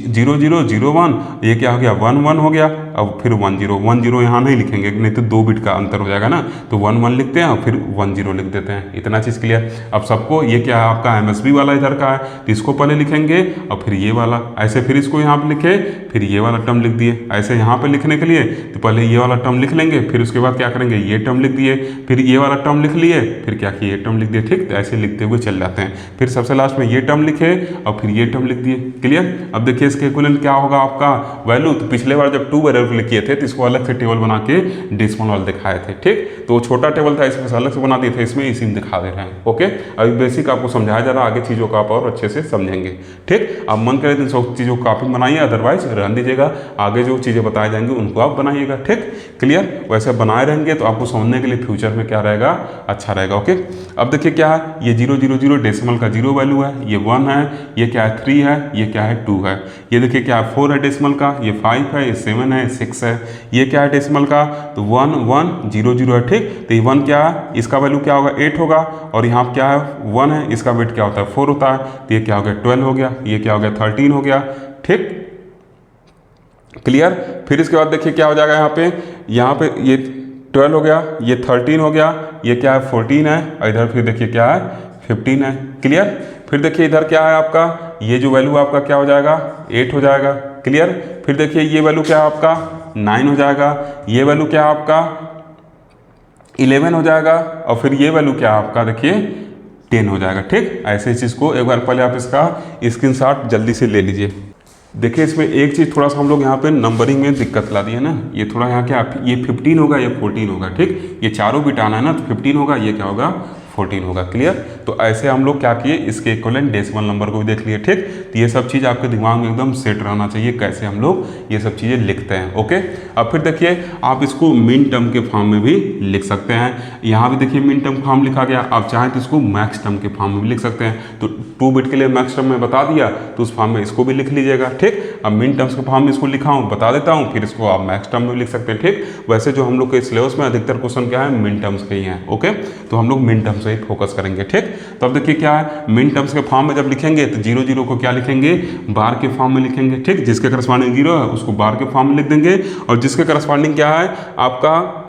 0 0 0 1, ये क्या हो गया 1 1 हो गया, अब फिर 1 0 यहाँ नहीं लिखेंगे, नहीं तो 2 बिट का अंतर हो जाएगा ना, तो 1 1 लिखते हैं और फिर 1 0 लिख देते हैं। इतना चीज़ क्लियर। अब सबको ये क्या है, आपका MSB वाला इधर का है, तो इसको पहले लिखेंगे और फिर ये वाला, ऐसे फिर इसको यहाँ पे लिखे, फिर ये वाला टर्म लिख दिए। ऐसे यहाँ पे लिखने के लिए तो पहले ये वाला टर्म लिख लेंगे, फिर उसके बाद क्या करेंगे, ये टर्म लिख दिए, फिर ये वाला टर्म लिख लिए, फिर क्या किए, ये टर्म लिख दिए। ठीक, तो ऐसे लिखते हुए चल जाते हैं। फिर सबसे लास्ट में ये टर्म लिखे और फिर ये टर्म लिख दिए। क्लियर। अब देखिए इसके इक्विवेलेंट क्या होगा आपका वैल्यू, तो पिछले बार जब 2 वेरिएबल किए थे तो इसको अलग से टेबल बना के डेसिमल वाला दिखाए थे। ठीक, तो वो छोटा टेबल था, इसमें अलग से बना दिए थे, इसमें इसी में दिखा दे रहे हैं। ओके, अभी बेसिक आपको समझाया जा रहा है, आगे चीज़ों का आप और अच्छे से समझेंगे। ठीक, अब मन करे तो सब चीज़ों को कॉपी बनाइए, अदरवाइज रहने दीजिएगा, आगे जो चीज़ें बताई जाएंगी उनको आप बनाइएगा। ठीक, क्लियर। वैसे बनाए रहेंगे तो आपको समझने के लिए फ्यूचर में क्या रहेगा, अच्छा रहेगा। ओके, अब देखिए क्या है, ये 0 0 0 डेसिमल का 0 वैल्यू है, ये 1 है, ये क्या है 3 है, ये क्या है 2 है। ये देखिए क्या है 4 है डेसिमल का, ये 5 है, ये 7 है, 6 है। ये क्या है डेसिमल का, तो 1 1 0 0 है। ठीक, तो ये 1 क्या है, इसका वैल्यू क्या होगा 8 होगा, और यहाँ क्या है 1 है, इसका वेट क्या होता है 4 होता है, तो ये क्या हो गया 12 हो गया, ये क्या हो गया 13 हो गया। ठीक, क्लियर। फिर इसके बाद देखिए क्या हो जाएगा, यहाँ पे ये 12 हो गया, ये 13 हो गया, ये क्या है 14 है, और इधर फिर देखिए क्या है 15 है। क्लियर। फिर देखिए इधर क्या है आपका, ये जो वैल्यू आपका क्या हो जाएगा 8 हो जाएगा। क्लियर। फिर देखिए ये वैल्यू क्या है आपका 9 हो जाएगा, ये वैल्यू क्या है आपका 11 हो जाएगा, और फिर ये वैल्यू क्या है आपका देखिए 10 हो जाएगा। ठीक, ऐसे चीज़ को एक बार पहले आप इसका स्क्रीनशॉट जल्दी से ले लीजिए। देखिए इसमें एक चीज़ थोड़ा सा हम लोग यहाँ पे नंबरिंग में दिक्कत ला दी है ना, ये थोड़ा यहाँ क्या ये 15 होगा, ये 14 होगा। ठीक, ये चारों बिट आना है ना, तो 15 होगा, ये क्या होगा 14 होगा। क्लियर। तो ऐसे हम लोग क्या किए, इसके इक्विवेलेंट डेसिमल नंबर को भी देख लिए। ठीक, तो ये सब चीज़ आपके दिमाग में एकदम सेट रहना चाहिए, कैसे हम लोग ये सब चीज़ें लिखते हैं। ओके, अब फिर देखिए आप इसको मिन टर्म के फॉर्म में भी लिख सकते हैं। यहाँ भी देखिए मिन टर्म फॉर्म लिखा गया, आप चाहें तो इसको मैक्स टर्म के फॉर्म में भी लिख सकते हैं। तो 2 बिट के लिए मैक्स टर्म में बता दिया, तो उस फॉर्म में इसको भी लिख लीजिएगा। ठीक, अब मिन टर्म्स के फॉर्म में इसको लिखा हूँ, बता देता हूँ, फिर इसको आप मैक्स टर्म में भी लिख सकते हैं। ठीक, वैसे जो हम लोग के सिलेबस में अधिकतर क्वेश्चन क्या है मिन टर्म्स के ही हैं। ओके, तो हम लोग मिन टर्म्स से ही फोकस करेंगे। ठीक, तो अब देखिए क्या है मिन टर्म्स के फॉर्म में जब लिखेंगे तो 0 0 को क्या लिखेंगे बार के फॉर्म में लिखेंगे। ठीक, जिसके करस्पॉन्डिंग 0 है उसको बार के फॉर्म में लिख देंगे, और जिसके करस्पॉन्डिंग क्या है आपका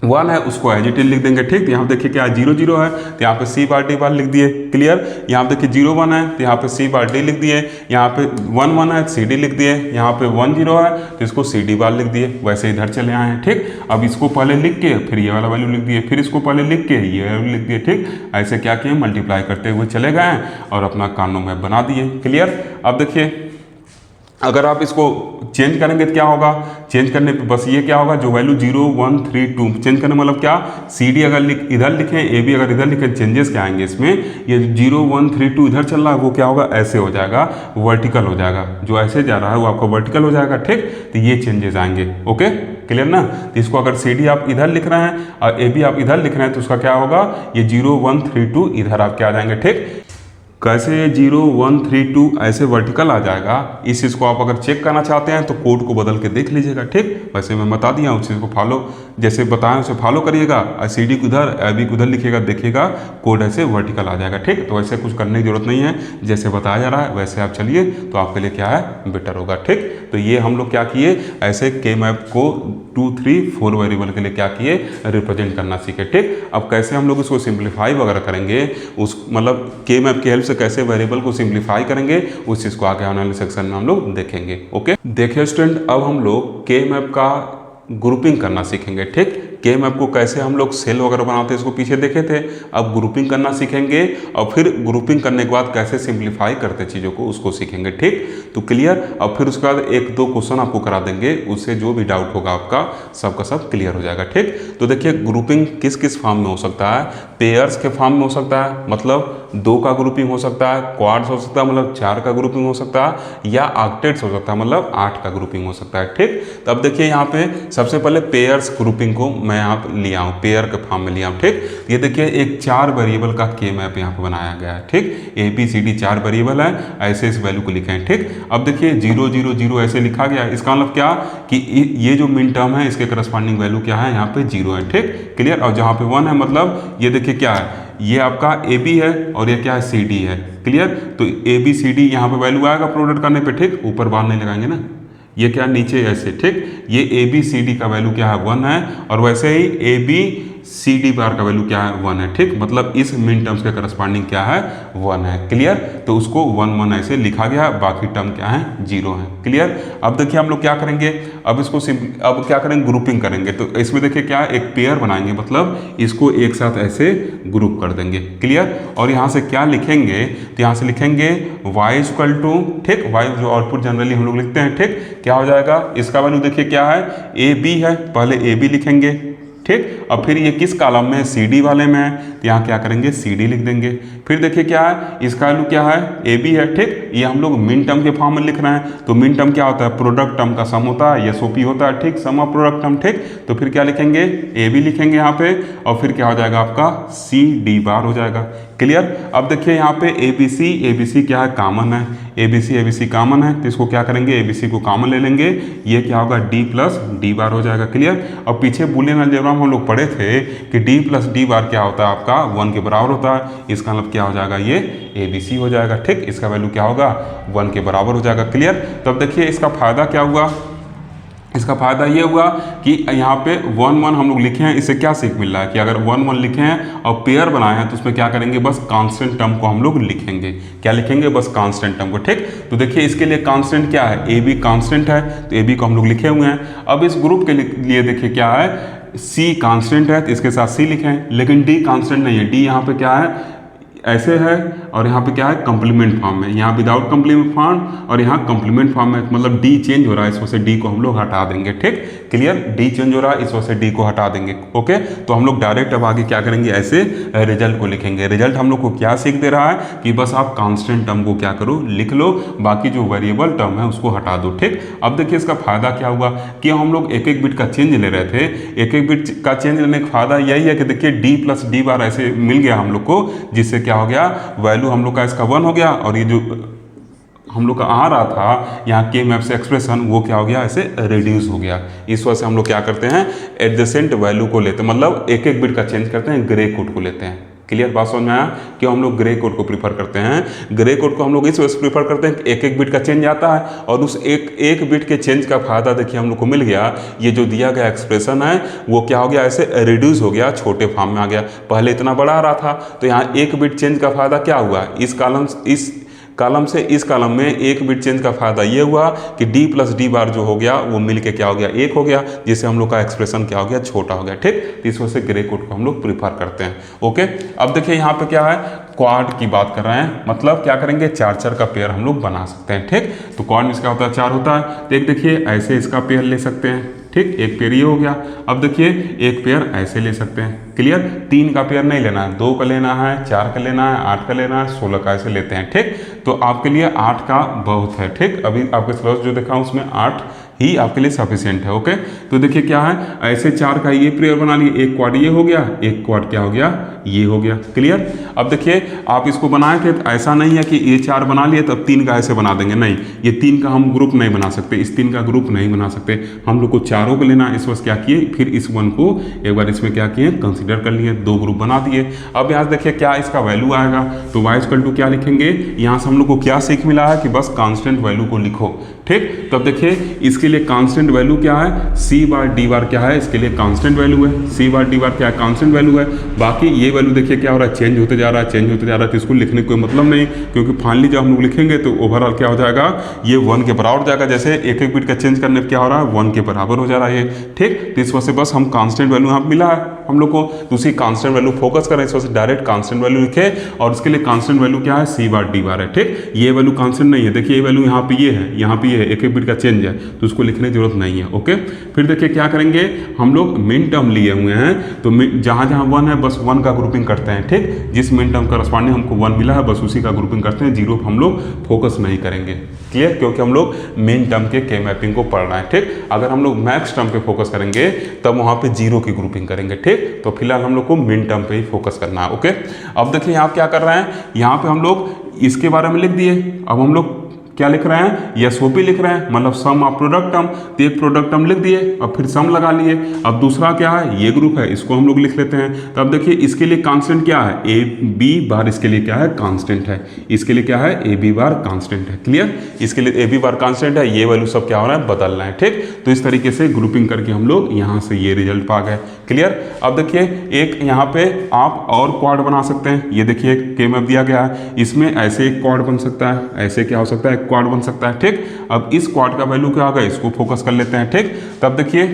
1 है उसको एज इट इज लिख देंगे। ठीक, यहाँ पे देखिए क्या 0 0 है तो यहाँ पे सी बार डी बार लिख दिए। क्लियर। यहाँ पे देखिए 0 1 है तो यहाँ पे सी बार डी लिख दिए, यहाँ पे 1 1 है सी डी लिख दिए, यहाँ पे 1 0 है तो इसको सी डी बार लिख दिए। वैसे इधर चले आए हैं। ठीक, अब इसको पहले लिख के फिर ये वाला वैल्यू लिख दिए, फिर इसको पहले लिख के ये वैल्यू लिख दिए। ठीक, ऐसे क्या किए मल्टीप्लाई करते हुए चले गए और अपना कार्नो मैप बना दिए। क्लियर। अब देखिए अगर आप इसको चेंज करेंगे तो क्या होगा, चेंज करने पे बस ये क्या होगा जो वैल्यू 0 1 3 2 चेंज करने मतलब क्या सी डी अगर इधर लिखें ए बी अगर इधर लिखें, चेंजेस क्या आएंगे इसमें, ये 0 1 3 2 इधर चल रहा है वो क्या होगा ऐसे हो जाएगा, वर्टिकल हो जाएगा। जो ऐसे जा रहा है वो आपका वर्टिकल हो जाएगा। ठीक, तो ये चेंजेस आएंगे। ओके, क्लियर ना। तो इसको अगर सी डी आप इधर लिख रहे हैं और ए बी आप इधर लिख रहे हैं तो उसका क्या होगा ये 0 1 3 2 इधर आप क्या आ जाएंगे। ठीक, कैसे 0 1 3 2 ऐसे वर्टिकल आ जाएगा। इस चीज़ को आप अगर चेक करना चाहते हैं तो कोड को बदल के देख लीजिएगा। ठीक, वैसे मैं बता दिया उस चीज़ को फॉलो जैसे बताएं उसे फॉलो करिएगा, सी डी को उधर ए बी को उधर लिखिएगा, देखिएगा कोड ऐसे वर्टिकल आ जाएगा। ठीक, तो ऐसे कुछ करने की जरूरत नहीं है, जैसे बताया जा रहा है वैसे आप चलिए तो आपके लिए क्या है बेटर होगा। ठीक, तो ये हम लोग क्या किए ऐसे के मैप को 2 3 4 वेरिएबल के लिए क्या किए रिप्रेजेंट करना सीखे। ठीक, अब कैसे हम लोग इसको सिंप्लीफाई वगैरह करेंगे, उस मतलब के मैप की हेल्प से कैसे वेरिएबल को सिंप्लीफाई करेंगे उस चीज़ को आगे आने वाले सेक्शन में हम लोग देखेंगे। ओके, देखिए स्टूडेंट अब हम लोग के मैप का ग्रुपिंग करना सीखेंगे। ठीक, के मैप को कैसे हम लोग सेल वगैरह बनाते हैं इसको पीछे देखे थे, अब ग्रुपिंग करना सीखेंगे और फिर ग्रुपिंग करने के बाद कैसे सिंप्लीफाई करते चीज़ों को उसको सीखेंगे। ठीक, तो क्लियर। अब फिर उसके बाद 1 2 क्वेश्चन आपको करा देंगे, उससे जो भी डाउट होगा आपका सबका सब क्लियर हो जाएगा। ठीक, तो देखिए ग्रुपिंग किस किस फॉर्म में हो सकता है, पेयर्स के फॉर्म में हो सकता है मतलब 2 का ग्रुपिंग हो सकता है, क्वाड्स हो सकता है मतलब 4 का ग्रुपिंग हो सकता है, या ऑक्टेट्स हो सकता है मतलब 8 का ग्रुपिंग हो सकता है। ठीक, तो अब देखिए यहाँ पे सबसे पहले पेयर्स ग्रुपिंग को मैं यहाँ पे लिया हूँ, पेयर के फॉर्म में लिया हूँ। ठीक, ये देखिए एक 4 वेरिएबल का के मैप यहाँ पे बनाया गया है। ठीक, A B C D 4 variable है, ऐसे इस वैल्यू को लिखे हैं। ठीक, अब देखिए 0 0 0 ऐसे लिखा गया है, इसका मतलब क्या कि ये जो मिन टर्म है इसके करस्पॉन्डिंग वैल्यू क्या है यहाँ पे 0 है। ठीक, क्लियर। और जहाँ पे 1 है मतलब ये देखिए क्या है ये आपका ए बी है और ये क्या है सी डी है। क्लियर। तो ए बी सी डी यहाँ पे वैल्यू आएगा प्रोडक्ट करने पे। ठीक, ऊपर बाहर नहीं लगाएंगे ना, ये क्या नीचे ऐसे। ठीक, ये ए बी सी डी का वैल्यू क्या है 1 है, और वैसे ही ए बी सी डी बार का वैल्यू क्या है 1 है। ठीक, मतलब इस मिन टर्म्स के करस्पॉन्डिंग क्या है 1 है। क्लियर। तो उसको 1 1 ऐसे लिखा गया, बाकी टर्म क्या है 0 है। क्लियर। अब देखिए हम लोग क्या करेंगे, अब इसको अब क्या करेंगे ग्रुपिंग करेंगे। तो इसमें देखिए क्या एक पेयर बनाएंगे, मतलब इसको एक साथ ऐसे ग्रुप कर देंगे। क्लियर। और यहाँ से क्या लिखेंगे तो यहाँ से लिखेंगे y इक्वल टू, ठीक, y जो आउटपुट जनरली हम लोग लिखते हैं। ठीक, क्या हो जाएगा इसका वैल्यू देखिए क्या है ए बी है, पहले ए बी लिखेंगे। ठीक, और फिर ये किस कॉलम में सी डी वाले में है तो यहाँ क्या करेंगे सी डी लिख देंगे। फिर देखिए क्या है इसका वैल्यू क्या है ए बी है। ठीक, ये हम लोग मिन टर्म के फॉर्म में लिख रहे हैं, तो मिन टर्म क्या होता है प्रोडक्ट टर्म का सम होता है, एस ओ पी होता है। ठीक, सम ऑफ प्रोडक्ट टर्म। ठीक, तो फिर क्या लिखेंगे ए बी लिखेंगे यहाँ पे, और फिर क्या हो जाएगा आपका सी डी बार हो जाएगा। क्लियर। अब देखिए यहाँ पे ए बी सी क्या है कॉमन है, ए बी सी कॉमन है तो इसको क्या करेंगे ए बी सी को कॉमन ले लेंगे, ये क्या होगा डी प्लस डी बार हो जाएगा। क्लियर। और पीछे बूलियन अलजेब्रा में हम लोग पढ़े थे कि डी प्लस डी बार क्या होता है आपका 1 के बराबर होता है, इसका मतलब क्या हो जाएगा ये ए बी सी हो जाएगा। ठीक, इसका वैल्यू क्या होगा 1 के बराबर हो जाएगा। क्लियर। तो अब देखिए इसका फायदा क्या हुआ, इसका फ़ायदा ये हुआ कि यहाँ पे 1 1 हम लोग लिखे हैं, इससे क्या सीख मिल रहा है कि अगर 1 1 लिखे हैं और पेयर बनाए हैं तो उसमें क्या करेंगे, बस कांस्टेंट टर्म को हम लोग लिखेंगे। क्या लिखेंगे, बस कांस्टेंट टर्म को। ठीक, तो देखिए इसके लिए कांस्टेंट क्या है, ए बी कांस्टेंट है, तो ए बी को हम लोग लिखे हुए हैं। अब इस ग्रुप के लिए देखिए क्या है, सी कांस्टेंट है तो इसके साथ सी लिखे हैं, लेकिन डी कांस्टेंट नहीं है। डी यहाँ पे क्या है, ऐसे है, और यहाँ पे क्या है, कंप्लीमेंट फॉर्म में, यहाँ विदाउट कंप्लीमेंट फॉर्म और यहाँ कंप्लीमेंट फॉर्म में, मतलब डी चेंज हो रहा है, इस वजह से डी को हम लोग हटा देंगे। ठीक, क्लियर, डी चेंज हो रहा है, इस वजह से डी को हटा देंगे। ओके, तो हम लोग डायरेक्ट अब आगे क्या करेंगे, ऐसे रिजल्ट को लिखेंगे। रिजल्ट हम लोग को क्या सीख दे रहा है कि बस आप कांस्टेंट टर्म को क्या करो, लिख लो, बाकी जो वेरिएबल टर्म है उसको हटा दो। ठीक, अब देखिए इसका फायदा क्या हुआ कि हम लोग एक एक बिट का चेंज ले रहे थे। एक एक बिट का चेंज लेने का फायदा यही है कि देखिए डी प्लस डी बार ऐसे मिल गया हम लोग को, जिससे क्या हो गया, वैल्यू हम लोग का इसका 1 हो गया, और ये जो हम लोग का आ रहा था यहाँ के मैप से एक्सप्रेशन, वो क्या हो गया, ऐसे रिड्यूस हो गया। इस वजह से हम लोग क्या करते हैं, एडजेसेंट वैल्यू को लेते हैं, मतलब एक एक बिट का चेंज करते हैं, ग्रे कोड को लेते हैं। क्लियर बात समझ में आया, क्यों हम लोग ग्रे कोड को प्रीफर करते हैं। ग्रे कोड को हम लोग इस वजह से प्रीफर करते हैं कि एक एक बिट का चेंज आता है, और उस एक बिट के चेंज का फायदा देखिए हम लोग को मिल गया। ये जो दिया गया एक्सप्रेशन है वो क्या हो गया, ऐसे रिड्यूस हो गया, छोटे फॉर्म में आ गया। पहले इतना बड़ा आ रहा था, तो यहाँ एक बिट चेंज का फायदा क्या हुआ, इस कॉलम से इस कॉलम में एक बिट चेंज का फायदा ये हुआ कि डी प्लस डी बार जो हो गया वो मिलके क्या हो गया, एक हो गया, जिससे हम लोग का एक्सप्रेशन क्या हो गया, छोटा हो गया। ठीक, तो इस वजह से ग्रे कोड को हम लोग प्रीफर करते हैं। ओके, अब देखिए यहाँ पे क्या है, क्वाड की बात कर रहे हैं, मतलब क्या करेंगे, 4 का पेयर हम लोग बना सकते हैं। ठीक, तो क्वाड में इसका होता है 4 होता है, तो एक देखिए ऐसे इसका पेयर ले सकते हैं। ठीक, एक पेयर ये हो गया। अब देखिए एक पेयर ऐसे ले सकते हैं। क्लियर, 3 का पेयर नहीं लेना है, 2 का लेना है, 4 का लेना है, 8 का लेना है, 16 का ऐसे लेते हैं। ठीक, तो आपके लिए 8 का बहुत है। ठीक, अभी आपके सिलेबस जो देखा उसमें 8 ही आपके लिए सफिशिएंट है। ओके, तो देखिए क्या है, ऐसे 4 का ये पेयर बना लिए, एक क्वाड ये हो गया, एक क्वाड क्या हो गया, ये हो गया। क्लियर, अब देखिए आप इसको बनाए थे तो ऐसा नहीं है कि ये 4 बना लिए तब 3 का ऐसे बना देंगे, नहीं, ये 3 का हम ग्रुप नहीं बना सकते, इस 3 का ग्रुप नहीं बना सकते, हम लोग को चारों को लेना। इस वक्त क्या किए, फिर इस 1 को एक बार इसमें क्या किए, कंसिडर कर लिए, 2 ग्रुप बना दिए। अब यहाँ देखिए क्या इसका वैल्यू आएगा, तो y = क्या लिखेंगे, यहाँ से हम लोग को क्या सीख मिला है कि बस कांस्टेंट वैल्यू को लिखो। ठीक, तो अब देखिए इसके लिए कांस्टेंट वैल्यू क्या है, सी बार डी बार क्या है, इसके लिए कांस्टेंट वैल्यू है, सी बार डी बार क्या है, कांस्टेंट वैल्यू है। बाकी ये वैल्यू देखिए क्या हो रहा है, चेंज होते जा रहा है, चेंज होते जा रहा है, तो इसको लिखने का कोई मतलब नहीं, क्योंकि फाइनली जब हम लोग लिखेंगे तो ओवरऑल क्या हो जाएगा, ये 1 के बराबर हो जाएगा। जैसे एक एक बिट का चेंज करने पर क्या हो रहा है, 1 के बराबर हो जा रहा है ये। ठीक, तो इस वजह से बस हम कांस्टेंट वैल्यू यहाँ मिला है हम लोग को, तो उसी कांस्टेंट वैल्यू फोकस करें, इस वजह से डायरेक्ट कांस्टेंट वैल्यू लिखे, और इसके लिए कांस्टेंट वैल्यू क्या है, सी बार डी बार है। ठीक, ये वैल्यू कांस्टेंट नहीं है, देखिए ये वैल्यू यहाँ पे ये है, यहाँ पे ये है, एक एक बिट का चेंज है, तो उसको लिखने की जरूरत नहीं है। ओके, फिर देखिए क्या करेंगे, हम लोग मिन टर्म लिए हुए हैं, तो जहाँ जहाँ 1 है बस 1 का ग्रुपिंग करते हैं। ठीक, जिस मिन टर्म करस्पॉन्डिंग हमको 1 मिला है बस उसी का ग्रुपिंग करते हैं, 0 हम लोग फोकस नहीं करेंगे। क्लियर, क्योंकि हम लोग मेन टर्म के मैपिंग को पढ़ रहे हैं। ठीक, अगर हम लोग मैक्स टर्म पे फोकस करेंगे तब वहाँ पे 0 की ग्रुपिंग करेंगे। ठीक, तो फिलहाल हम लोग को मेन टर्म पे ही फोकस करना है। ओके, अब देखिए यहाँ क्या कर रहे हैं, यहाँ पे हम लोग इसके बारे में लिख दिए, अब हम लोग क्या लिख रहे हैं, एसओपी लिख रहे हैं, मतलब सम ऑफ प्रोडक्ट टर्म, तो एक प्रोडक्ट टर्म लिख दिए और फिर सम लगा लिए। अब दूसरा क्या है, ये ग्रुप है, इसको हम लोग लिख लेते हैं। तो अब देखिए इसके लिए कांस्टेंट क्या है, ए बी बार, इसके लिए क्या है, कांस्टेंट है, इसके लिए क्या है, ए बी बार कांस्टेंट है। क्लियर, इसके लिए ए बी बार कांस्टेंट है, ये वैल्यू सब क्या हो रहा है, बदल रहा है। ठीक, तो इस तरीके से ग्रुपिंग करके हम लोग यहाँ से ये रिजल्ट पा गए। क्लियर, अब देखिए एक यहाँ पे आप और क्वाड बना सकते हैं, ये देखिए के मैप दिया गया है, इसमें ऐसे एक क्वाड बन सकता है, ऐसे क्या हो सकता है, क्वाड बन सकता है। ठीक, अब इस क्वाड का वैल्यू क्या होगा, इसको फोकस कर लेते हैं। ठीक, तब देखिए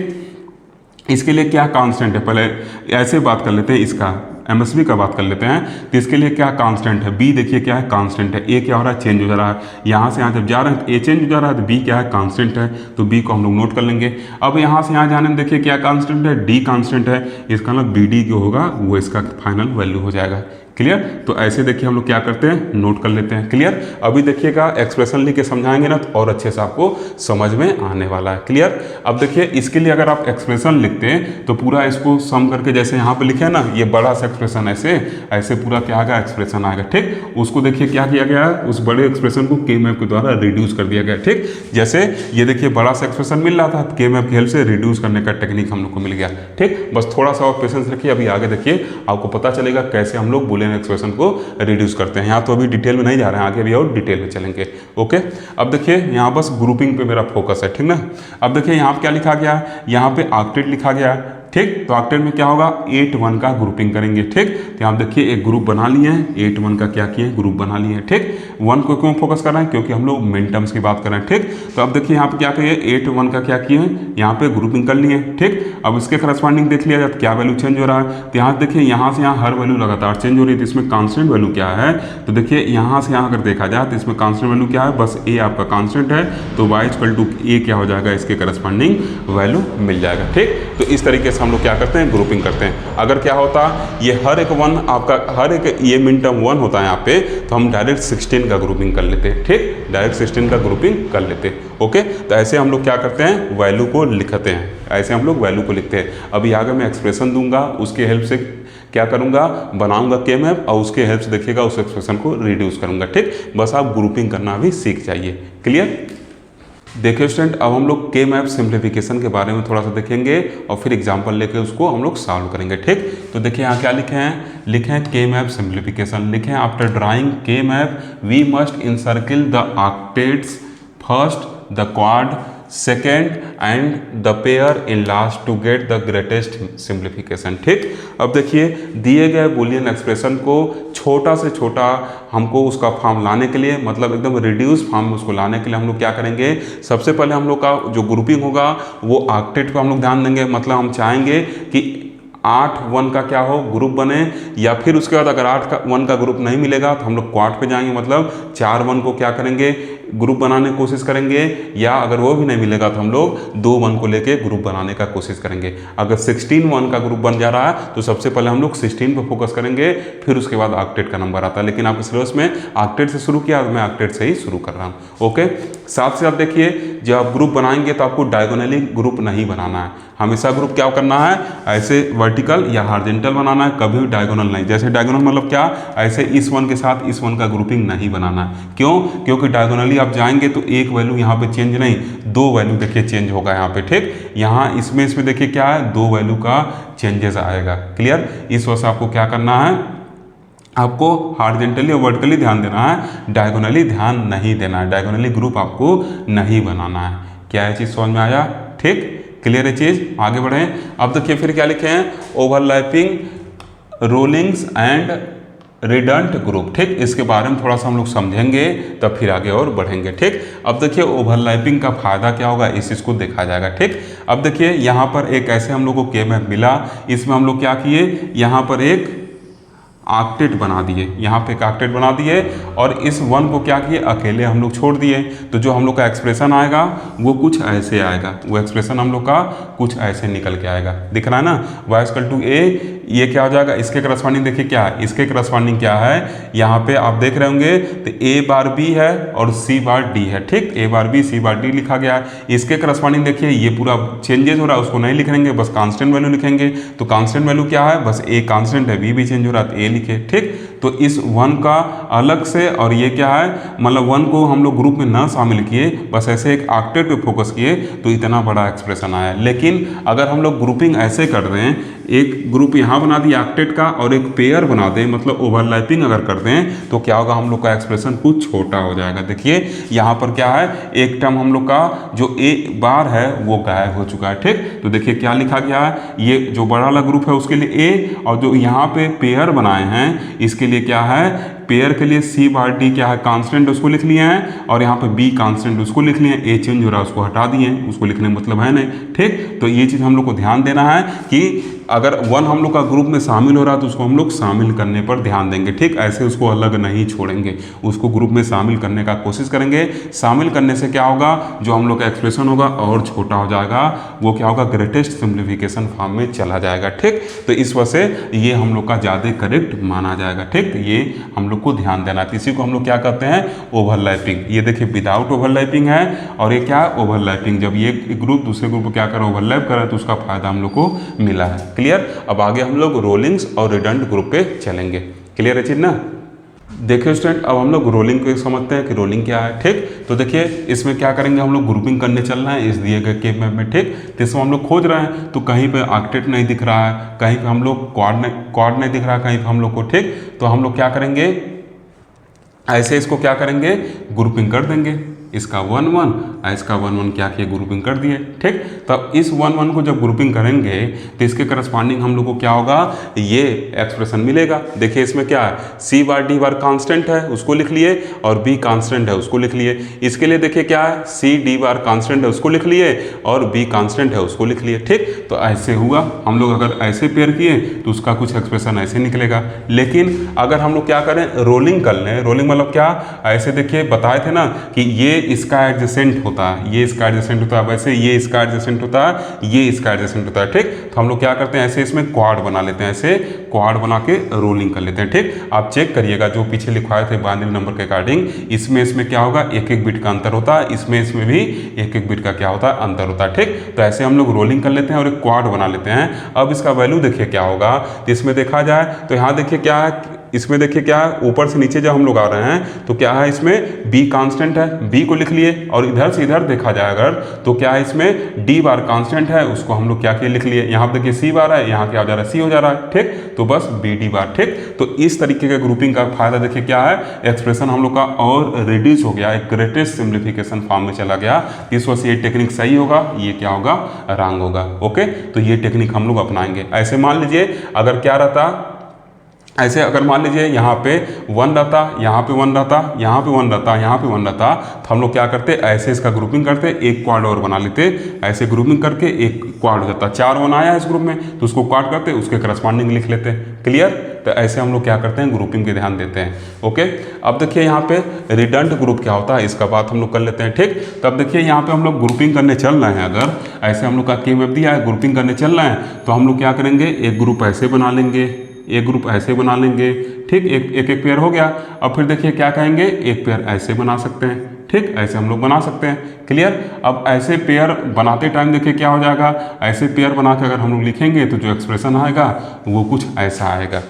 इसके लिए क्या कांस्टेंट है, पहले ऐसे बात कर लेते हैं, इसका एमएसवी का बात कर लेते हैं। तो इसके लिए क्या कांस्टेंट है, बी देखिए क्या है, कांस्टेंट है। ए क्या हो रहा है, चेंज हो जा रहा है, यहाँ से यहाँ जब जा रहे हैं तो ए चेंज हो जा रहा है, तो बी क्या है, कांस्टेंट है, तो बी को हम लोग नोट कर लेंगे। अब यहाँ से यहाँ जाने में देखिए क्या कांस्टेंट है, डी कांस्टेंट है, इसका मतलब बी डी जो होगा वो इसका फाइनल वैल्यू हो जाएगा। क्लियर, तो ऐसे देखिए हम लोग क्या करते हैं, नोट कर लेते हैं। क्लियर, अभी देखिएगा एक्सप्रेशन लिख के समझाएंगे ना तो और अच्छे से आपको समझ में आने वाला है। क्लियर, अब देखिए इसके लिए अगर आप एक्सप्रेशन लिखते हैं तो पूरा इसको सम करके, जैसे यहाँ पे लिखे हैं ना, ये बड़ा सा एक्सप्रेशन ऐसे ऐसे पूरा क्या आएगा, एक्सप्रेशन आएगा। ठीक, उसको देखिए क्या किया गया है, उस बड़े एक्सप्रेशन को के मैप के द्वारा रिड्यूस कर दिया गया। ठीक, जैसे ये देखिए बड़ा सा एक्सप्रेशन मिल रहा था, के मैप की हेल्प से रिड्यूस करने का टेक्निक हम लोग को मिल गया। ठीक, बस थोड़ा सा और पेशेंस रखिए, अभी आगे देखिए आपको पता चलेगा कैसे हम लोग बुलियन एक्सप्रेशन को रिड्यूस करते हैं। यहाँ तो अभी डिटेल में नहीं जा रहे हैं, आगे भी और डिटेल में चलेंगे। ओके, अब देखिए यहाँ बस ग्रुपिंग पे मेरा फोकस है, ठीक ना। अब देखिए यहाँ पे क्या लिखा गया है, यहाँ पे ऑक्टेट लिखा गया है, ठीक। तो ऑक्टेट में क्या होगा, 8 1 का ग्रुपिंग करेंगे, ठीक। तो यहाँ देखिए एक ग्रुप बना लिए हैं, 8 1 का क्या किए हैं, ग्रुप बना लिए हैं, ठीक। 1 को क्यों फोकस कर रहे हैं, क्योंकि हम लोग मिनटर्म्स की बात कर रहे हैं, ठीक। तो अब देखिए यहाँ पे क्या करिए, 8 1 का क्या किए हैं, यहाँ पे ग्रुपिंग कर लिए हैं, ठीक। अब इसके करस्पॉन्डिंग देख लिया जाए तो क्या वैल्यू चेंज हो रहा है। तो यहाँ देखिए यहाँ से यहाँ हर वैल्यू लगातार चेंज हो रही है। तो इसमें कांस्टेंट वैल्यू क्या है, तो देखिए यहाँ से यहाँ अगर देखा जाए तो इसमें कांस्टेंट वैल्यू क्या है, बस ए आपका कांस्टेंट है, तो y इक्वल टू ए क्या हो जाएगा, इसके करस्पॉन्डिंग वैल्यू मिल जाएगा, ठीक। तो इस तरीके से हम लोग क्या करते हैं, ग्रुपिंग करते हैं। अगर क्या होता ये हर एक 1 आपका, हर एक ये मिन टर्म 1 होता है यहाँ पे, तो हम डायरेक्ट 16 का ग्रुपिंग कर लेते हैं, ठीक। डायरेक्ट 16 का ग्रुपिंग कर लेते हैं। ओके, तो ऐसे हम लोग क्या करते हैं, वैल्यू को लिखते हैं, ऐसे हम लोग वैल्यू को लिखते हैं। अभी आगे मैं एक्सप्रेशन दूंगा, उसके हेल्प से क्या करूंगा, बनाऊंगा के मैप, और उसके हेल्प से देखिएगा उस एक्सप्रेशन को रिड्यूस करूंगा, ठीक। बस आप ग्रुपिंग करना भी सीख जाइए। क्लियर। देखिए स्टूडेंट, अब हम लोग के मैप सिंप्लीफिकेशन के बारे में थोड़ा सा देखेंगे और फिर एग्जांपल लेके उसको हम लोग सॉल्व करेंगे, ठीक। तो देखिए यहाँ क्या लिखे हैं, लिखे हैं के मैप सिंप्लीफिकेशन, लिखे हैं आफ्टर ड्राइंग के map we must encircle the octets first, the quad second and the pair in last to get the greatest simplification, ठीक। अब देखिए दिए गए बुलियन एक्सप्रेशन को छोटा से छोटा हमको उसका फॉर्म लाने के लिए, मतलब एकदम रिड्यूस फॉर्म में उसको लाने के लिए हम लोग क्या करेंगे, सबसे पहले हम लोग का जो ग्रुपिंग होगा वो ऑक्टेट पे हम लोग ध्यान देंगे। मतलब हम चाहेंगे कि 8 1 का क्या हो, ग्रुप बने, या फिर उसके बाद अगर 8 1 का ग्रुप नहीं मिलेगा तो हम लोग क्वाड पे जाएंगे, मतलब 4 1 को क्या करेंगे, ग्रुप बनाने की कोशिश करेंगे, या अगर वो भी नहीं मिलेगा तो हम लोग 2 1 को लेके ग्रुप बनाने का कोशिश करेंगे। अगर 16 1 का ग्रुप बन जा रहा है तो सबसे पहले हम लोग 16 पे फोकस करेंगे, फिर उसके बाद ऑक्टेट का नंबर आता है। लेकिन आपके सिलेबस में ऑक्टेट से शुरू किया, मैं ऑक्टेट से ही शुरू कर रहा हूँ। ओके, साथ से आप देखिए जब आप ग्रुप बनाएंगे तो आपको डायगोनली ग्रुप नहीं बनाना है, हमेशा ग्रुप क्या करना है, ऐसे वर्टिकल या हॉरिजॉन्टल बनाना है, कभी भी डायगोनल नहीं। जैसे डायगोनल मतलब क्या, ऐसे इस 1 के साथ इस 1 का ग्रुपिंग नहीं बनाना है। क्यों, क्योंकि डायगोनली आप जाएंगे तो एक वैल्यू यहाँ पे चेंज नहीं, 2 वैल्यू देखिए चेंज होगा यहाँ पे, ठीक। यहाँ इसमें देखिए क्या है, 2 वैल्यू का चेंजेस आएगा। क्लियर। इस वजह से आपको क्या करना है, आपको हॉरिजॉन्टली और वर्टिकली ध्यान देना है, डायगोनली ध्यान नहीं देना है, डायगोनली ग्रुप आपको नहीं बनाना है। क्या ये चीज़ समझ में आया, ठीक। क्लियर है चीज़, आगे बढ़ें। अब देखिए फिर क्या लिखे हैं, ओवरलैपिंग रोलिंग्स एंड रिडंट ग्रुप, ठीक। इसके बारे में थोड़ा सा हम लोग समझेंगे तब फिर आगे और बढ़ेंगे, ठीक। अब देखिए ओवरलैपिंग का फायदा क्या होगा, इस चीज़ को देखा जाएगा, ठीक। अब देखिए यहाँ पर एक ऐसे हम लोग को के मैप मिला, इसमें हम लोग क्या किए, यहाँ पर एक ऑक्टेट बना दिए, यहाँ पे एक ऑक्टेट बना दिए और इस 1 को क्या किए, अकेले हम लोग छोड़ दिए। तो जो हम लोग का एक्सप्रेशन आएगा वो कुछ ऐसे आएगा, वो एक्सप्रेशन हम लोग का कुछ ऐसे निकल के आएगा, दिख रहा है ना, y इक्वल टू ए, ये क्या हो जाएगा, इसके करस्पॉन्डिंग देखिए क्या है, इसके करस्पॉन्डिंग क्या है, यहाँ पे आप देख रहे होंगे तो a बार b है और c बार d है, ठीक। a bar b c bar d लिखा गया है। इसके करस्पॉन्डिंग देखिए ये पूरा चेंजेस हो रहा है, उसको नहीं लिखेंगे, बस कांस्टेंट वैल्यू लिखेंगे। तो कांस्टेंट वैल्यू क्या है, बस a कांस्टेंट है, b भी चेंज हो रहा है तो a लिखे, ठीक। तो इस 1 का अलग से, और ये क्या है, मतलब 1 को हम लोग ग्रुप में ना शामिल किए, बस ऐसे एक ऑक्टेट पे फोकस किए तो इतना बड़ा एक्सप्रेशन आया। लेकिन अगर हम लोग ग्रुपिंग ऐसे कर रहे हैं, एक ग्रुप यहाँ बना दिया ऑक्टेट का और एक पेयर बना दें, मतलब ओवरलैपिंग अगर कर दें तो क्या होगा, हम लोग का एक्सप्रेशन कुछ छोटा हो जाएगा। देखिए यहाँ पर क्या है, एक टर्म हम लोग का जो ए बार है वो गायब हो चुका है, ठीक। तो देखिए क्या लिखा गया है, ये जो बड़ा वाला ग्रुप है उसके लिए ए, और जो यहाँ पे पेयर बनाए हैं इसके लिए क्या है, पेयर के लिए c बार d क्या है, कांस्टेंट, उसको लिख लिए हैं, और यहाँ पे b कांस्टेंट उसको लिख लिए हैं, a चेंज हो रहा है उसको हटा दिए हैं, उसको लिखने में मतलब है नहीं, ठीक। तो ये चीज़ हम लोग को ध्यान देना है कि अगर 1 हम लोग का ग्रुप में शामिल हो रहा है तो उसको हम लोग शामिल करने पर ध्यान देंगे, ठीक। ऐसे उसको अलग नहीं छोड़ेंगे, उसको ग्रुप में शामिल करने का कोशिश करेंगे। शामिल करने से क्या होगा, जो हम लोग का एक्सप्रेशन होगा और छोटा हो जाएगा, वो क्या होगा, ग्रेटेस्ट सिंप्लीफिकेशन फॉर्म में चला जाएगा, ठीक। तो इस वजह से ये हम लोग का ज़्यादा करेक्ट माना जाएगा, ठीक। तो ये हम लोग को ध्यान देना है। इसी को हम लोग क्या कहते हैं, ओवरलैपिंग। ये देखिए विदाउट ओवरलैपिंग है, और ये क्या है, ओवरलैपिंग। जब ये ग्रुप दूसरे ग्रुप को क्या करे, ओवरलैप करे, तो उसका फायदा हम लोग को मिला है। क्लियर। अब आगे हम लोग रोलिंग्स और रिडंट ग्रुप पे चलेंगे। क्लियर है चीज ना। देखिए स्टूडेंट, अब हम लोग रोलिंग को समझते हैं कि रोलिंग क्या है, ठीक। तो देखिए इसमें क्या करेंगे हम लोग, ग्रुपिंग करने चल रहे हैं इस दिए गए के मैप में, ठीक। तो इसमें हम लोग खोज रहे हैं, तो कहीं पे ऑक्टेट नहीं दिख रहा है, कहीं पे हम लोग क्वाड नहीं दिख रहा है कहीं पे हम लोग को, ठीक। तो हम लोग क्या करेंगे, ऐसे इसको क्या करेंगे, ग्रुपिंग कर देंगे, इसका 1 1 इसका 1 1 क्या किए, ग्रुपिंग कर दिए, ठीक। तब इस 1 1 को जब ग्रुपिंग करेंगे तो इसके करस्पॉन्डिंग हम लोग को क्या होगा, ये एक्सप्रेशन मिलेगा। देखिए इसमें क्या है, सी बार डी बार कांस्टेंट है उसको लिख लिए, और बी कांस्टेंट है उसको लिख लिए। इसके लिए देखिए क्या है, सी डी बार कांस्टेंट है उसको लिख लिए, और बी कांस्टेंट है उसको लिख लिए, ठीक। तो ऐसे हुआ, हम लोग अगर ऐसे पेयर किए तो उसका कुछ एक्सप्रेशन ऐसे निकलेगा। लेकिन अगर हम लोग क्या करें, रोलिंग कर लें, रोलिंग मतलब क्या, ऐसे देखिए बताए थे ना कि ये इसका एडजेसेंट होता है, ये इसका एडजेसेंट होता है, वैसे ये इसका एडजेसेंट होता है, ये इसका एडजेसेंट होता है, ठीक। तो हम लोग क्या करते हैं, ऐसे इसमें क्वाड बना लेते हैं, ऐसे क्वाड बना के रोलिंग कर लेते हैं, ठीक। आप चेक करिएगा जो पीछे लिखवाए थे बाइनरी नंबर के अकॉर्डिंग, इसमें क्या होगा, एक एक बिट का अंतर होता है, इसमें भी एक एक बिट का क्या होता है, अंतर होता है, ठीक। तो ऐसे हम लोग रोलिंग कर लेते हैं और एक क्वाड बना लेते हैं। अब इसका वैल्यू देखिए क्या होगा, तो इसमें देखा जाए तो यहाँ देखिए क्या है, इसमें देखिए क्या है, ऊपर से नीचे जब हम लोग आ रहे हैं तो क्या है, इसमें b कांस्टेंट है, b को लिख लिए, और इधर से इधर देखा जाए अगर तो क्या है, इसमें d बार कांस्टेंट है, उसको हम लोग क्या किए, लिख लिए। यहाँ पे देखिए c बार है, यहाँ क्या हो जा रहा है, c हो जा रहा है, ठीक। तो बस b d बार, ठीक। तो इस तरीके के ग्रुपिंग का फायदा देखिए क्या है, एक्सप्रेशन हम लोग का और रिड्यूस हो गया, एक ग्रेटेस्ट सिंप्लीफिकेशन फॉर्म में चला गया। इस वजह से ये टेक्निक सही होगा, ये क्या होगा, रॉन्ग होगा, ओके। तो ये टेक्निक हम लोग अपनाएंगे। ऐसे मान लीजिए अगर क्या रहता, ऐसे अगर मान लीजिए यहाँ पे 1 रहता, यहाँ पे 1 रहता, यहाँ पे 1 रहता, यहाँ पे 1 रहता, तो हम लोग क्या करते, ऐसे इसका ग्रुपिंग करते, एक क्वाड और बना लेते, ऐसे ग्रुपिंग करके एक क्वाड हो जाता। 4 1 आया है इस ग्रुप में तो उसको क्वाड करते, उसके करस्पॉन्डिंग लिख लेते, क्लियर। तो ऐसे हम लोग क्या करते हैं, ग्रुपिंग पे ध्यान देते हैं, ओके। अब देखिए यहाँ पे रिडंडेंट ग्रुप क्या होता है, इसका बात हम लोग कर लेते हैं, ठीक। तब देखिए यहाँ पे हम लोग ग्रुपिंग करने चल रहे हैं, अगर ऐसे हम लोग का की मैप दिया है, ग्रुपिंग करने चल रहे हैं, तो हम लोग क्या करेंगे, एक ग्रुप ऐसे बना लेंगे, एक ग्रुप ऐसे बना लेंगे, ठीक। एक पेयर हो गया। अब फिर देखिए क्या कहेंगे, एक पेयर ऐसे बना सकते हैं, ठीक, ऐसे हम लोग बना सकते हैं, क्लियर। अब ऐसे पेयर बनाते टाइम देखिए क्या हो जाएगा, ऐसे पेयर बना के अगर हम लोग लिखेंगे तो जो एक्सप्रेशन आएगा वो कुछ ऐसा आएगा,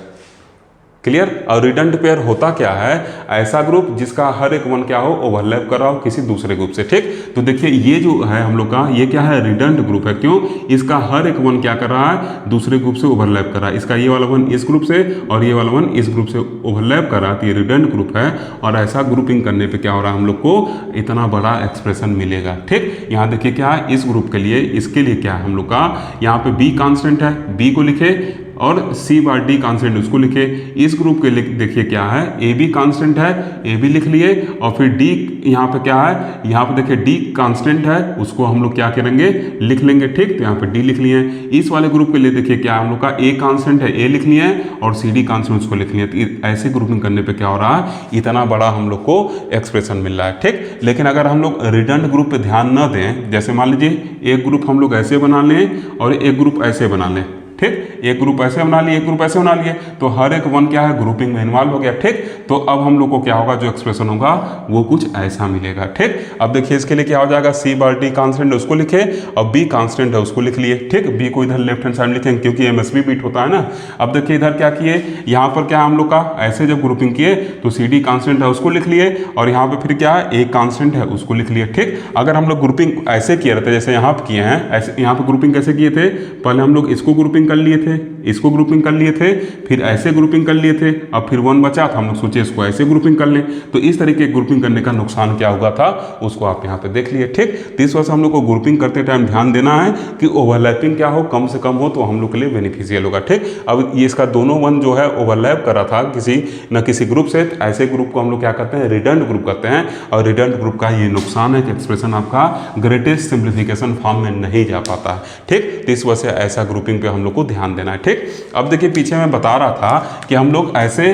क्लियर। और रिडंडेंट पेयर होता क्या है, ऐसा ग्रुप जिसका हर एक वन क्या हो, ओवरलैप कर रहा हो किसी दूसरे ग्रुप से, ठीक। तो देखिए ये जो है हम लोग का, ये क्या है, रिडंडेंट ग्रुप है। क्यों, इसका हर एक वन क्या कर रहा है, दूसरे ग्रुप से ओवरलैप कर रहा है। इसका ये वाला वन इस ग्रुप से और ये वाला वन इस ग्रुप से ओवरलैप कर रहा है, तो ये रिडंडेंट ग्रुप है। और ऐसा ग्रुपिंग करने पर क्या हो रहा है, हम लोग को इतना बड़ा एक्सप्रेशन मिलेगा, ठीक। यहाँ देखिए क्या है, इस ग्रुप के लिए, इसके लिए क्या है हम लोग का, यहाँ पे बी कांस्टेंट है, बी को लिखे, और सी बार डी कांस्टेंट उसको लिखे। इस ग्रुप के लिए देखिए क्या है, ए बी कांस्टेंट है, ए बी लिख लिए, और फिर डी यहाँ पे क्या है, यहाँ पे देखिए डी कांस्टेंट है, उसको हम लोग क्या करेंगे, लिख लेंगे, ठीक। तो यहाँ पे डी लिख लिए। इस वाले ग्रुप के लिए देखिए क्या हम लोग का, ए कांस्टेंट है, ए लिख लिए, और सी डी कांस्टेंट उसको लिख लिए। तो ऐसे ग्रुपिंग करने पर क्या हो रहा है, इतना बड़ा हम लोग को एक्सप्रेशन मिल रहा है, ठीक। लेकिन अगर हम लोग रिडंडेंट ग्रुप पे ध्यान न दें, जैसे मान लीजिए एक ग्रुप हम लोग ऐसे बना लें और एक ग्रुप ऐसे बना लें, ठीक। एक ग्रुप ऐसे बना लिए, एक ग्रुप ऐसे बना लिए, तो हर एक वन क्या है, ग्रुपिंग में इन्वॉल्व हो गया, ठीक। तो अब हम लोग को क्या होगा, जो एक्सप्रेशन होगा वो कुछ ऐसा मिलेगा, ठीक। अब देखिए इसके लिए क्या हो जाएगा, सी बार डी कांस्टेंट है उसको लिखे, और बी कांस्टेंट है उसको लिख लिए, ठीक। बी को इधर लेफ्ट हैंड साइड लिखेंगे क्योंकि एमएसबी बीट होता है ना। अब देखिए इधर क्या किए, यहाँ पर क्या हम लोग का, ऐसे जब ग्रुपिंग किए तो सी डी कांस्टेंट है उसको लिख लिए, और यहाँ पे फिर क्या है, ए कांस्टेंट है उसको लिख लिए, ठीक। अगर हम लोग ग्रुपिंग ऐसे किए रहते, जैसे यहाँ पे किए हैं, ऐसे यहाँ पे ग्रुपिंग कैसे किए थे, पहले हम लोग इसको ग्रुपिंग कर लिए थे, इसको ग्रुपिंग कर लिए थे, फिर ऐसे ग्रुपिंग कर लिए थे, अब फिर 1 बचा तो हम लोग सोचे इसको ऐसे ग्रुपिंग कर लें। तो इस तरीके ग्रुपिंग करने का नुकसान क्या हुआ था, उसको आप यहाँ पे देख लिए, ठीक। तो इस वजह से हम लोग को ग्रुपिंग करते टाइम ध्यान देना है कि ओवरलैपिंग क्या हो, कम से कम हो, तो हम लोग के लिए बेनिफिशियल होगा, ठीक। अब ये इसका दोनों वन जो है ओवरलैप कर रहा था किसी न किसी ग्रुप से, तो ऐसे ग्रुप को हम लोग क्या करते हैं, रिडंडेंट ग्रुप करते हैं। और रिडंडेंट ग्रुप का ये नुकसान है कि एक्सप्रेशन आपका ग्रेटेस्ट सिंप्लीफिकेशन फॉर्म में नहीं जा पाता, ठीक। तो इस वजह से ऐसा ग्रुपिंग पे हम लोग को ध्यान देना है, ठीक। अब देखिए पीछे मैं बता रहा था कि हम लोग ऐसे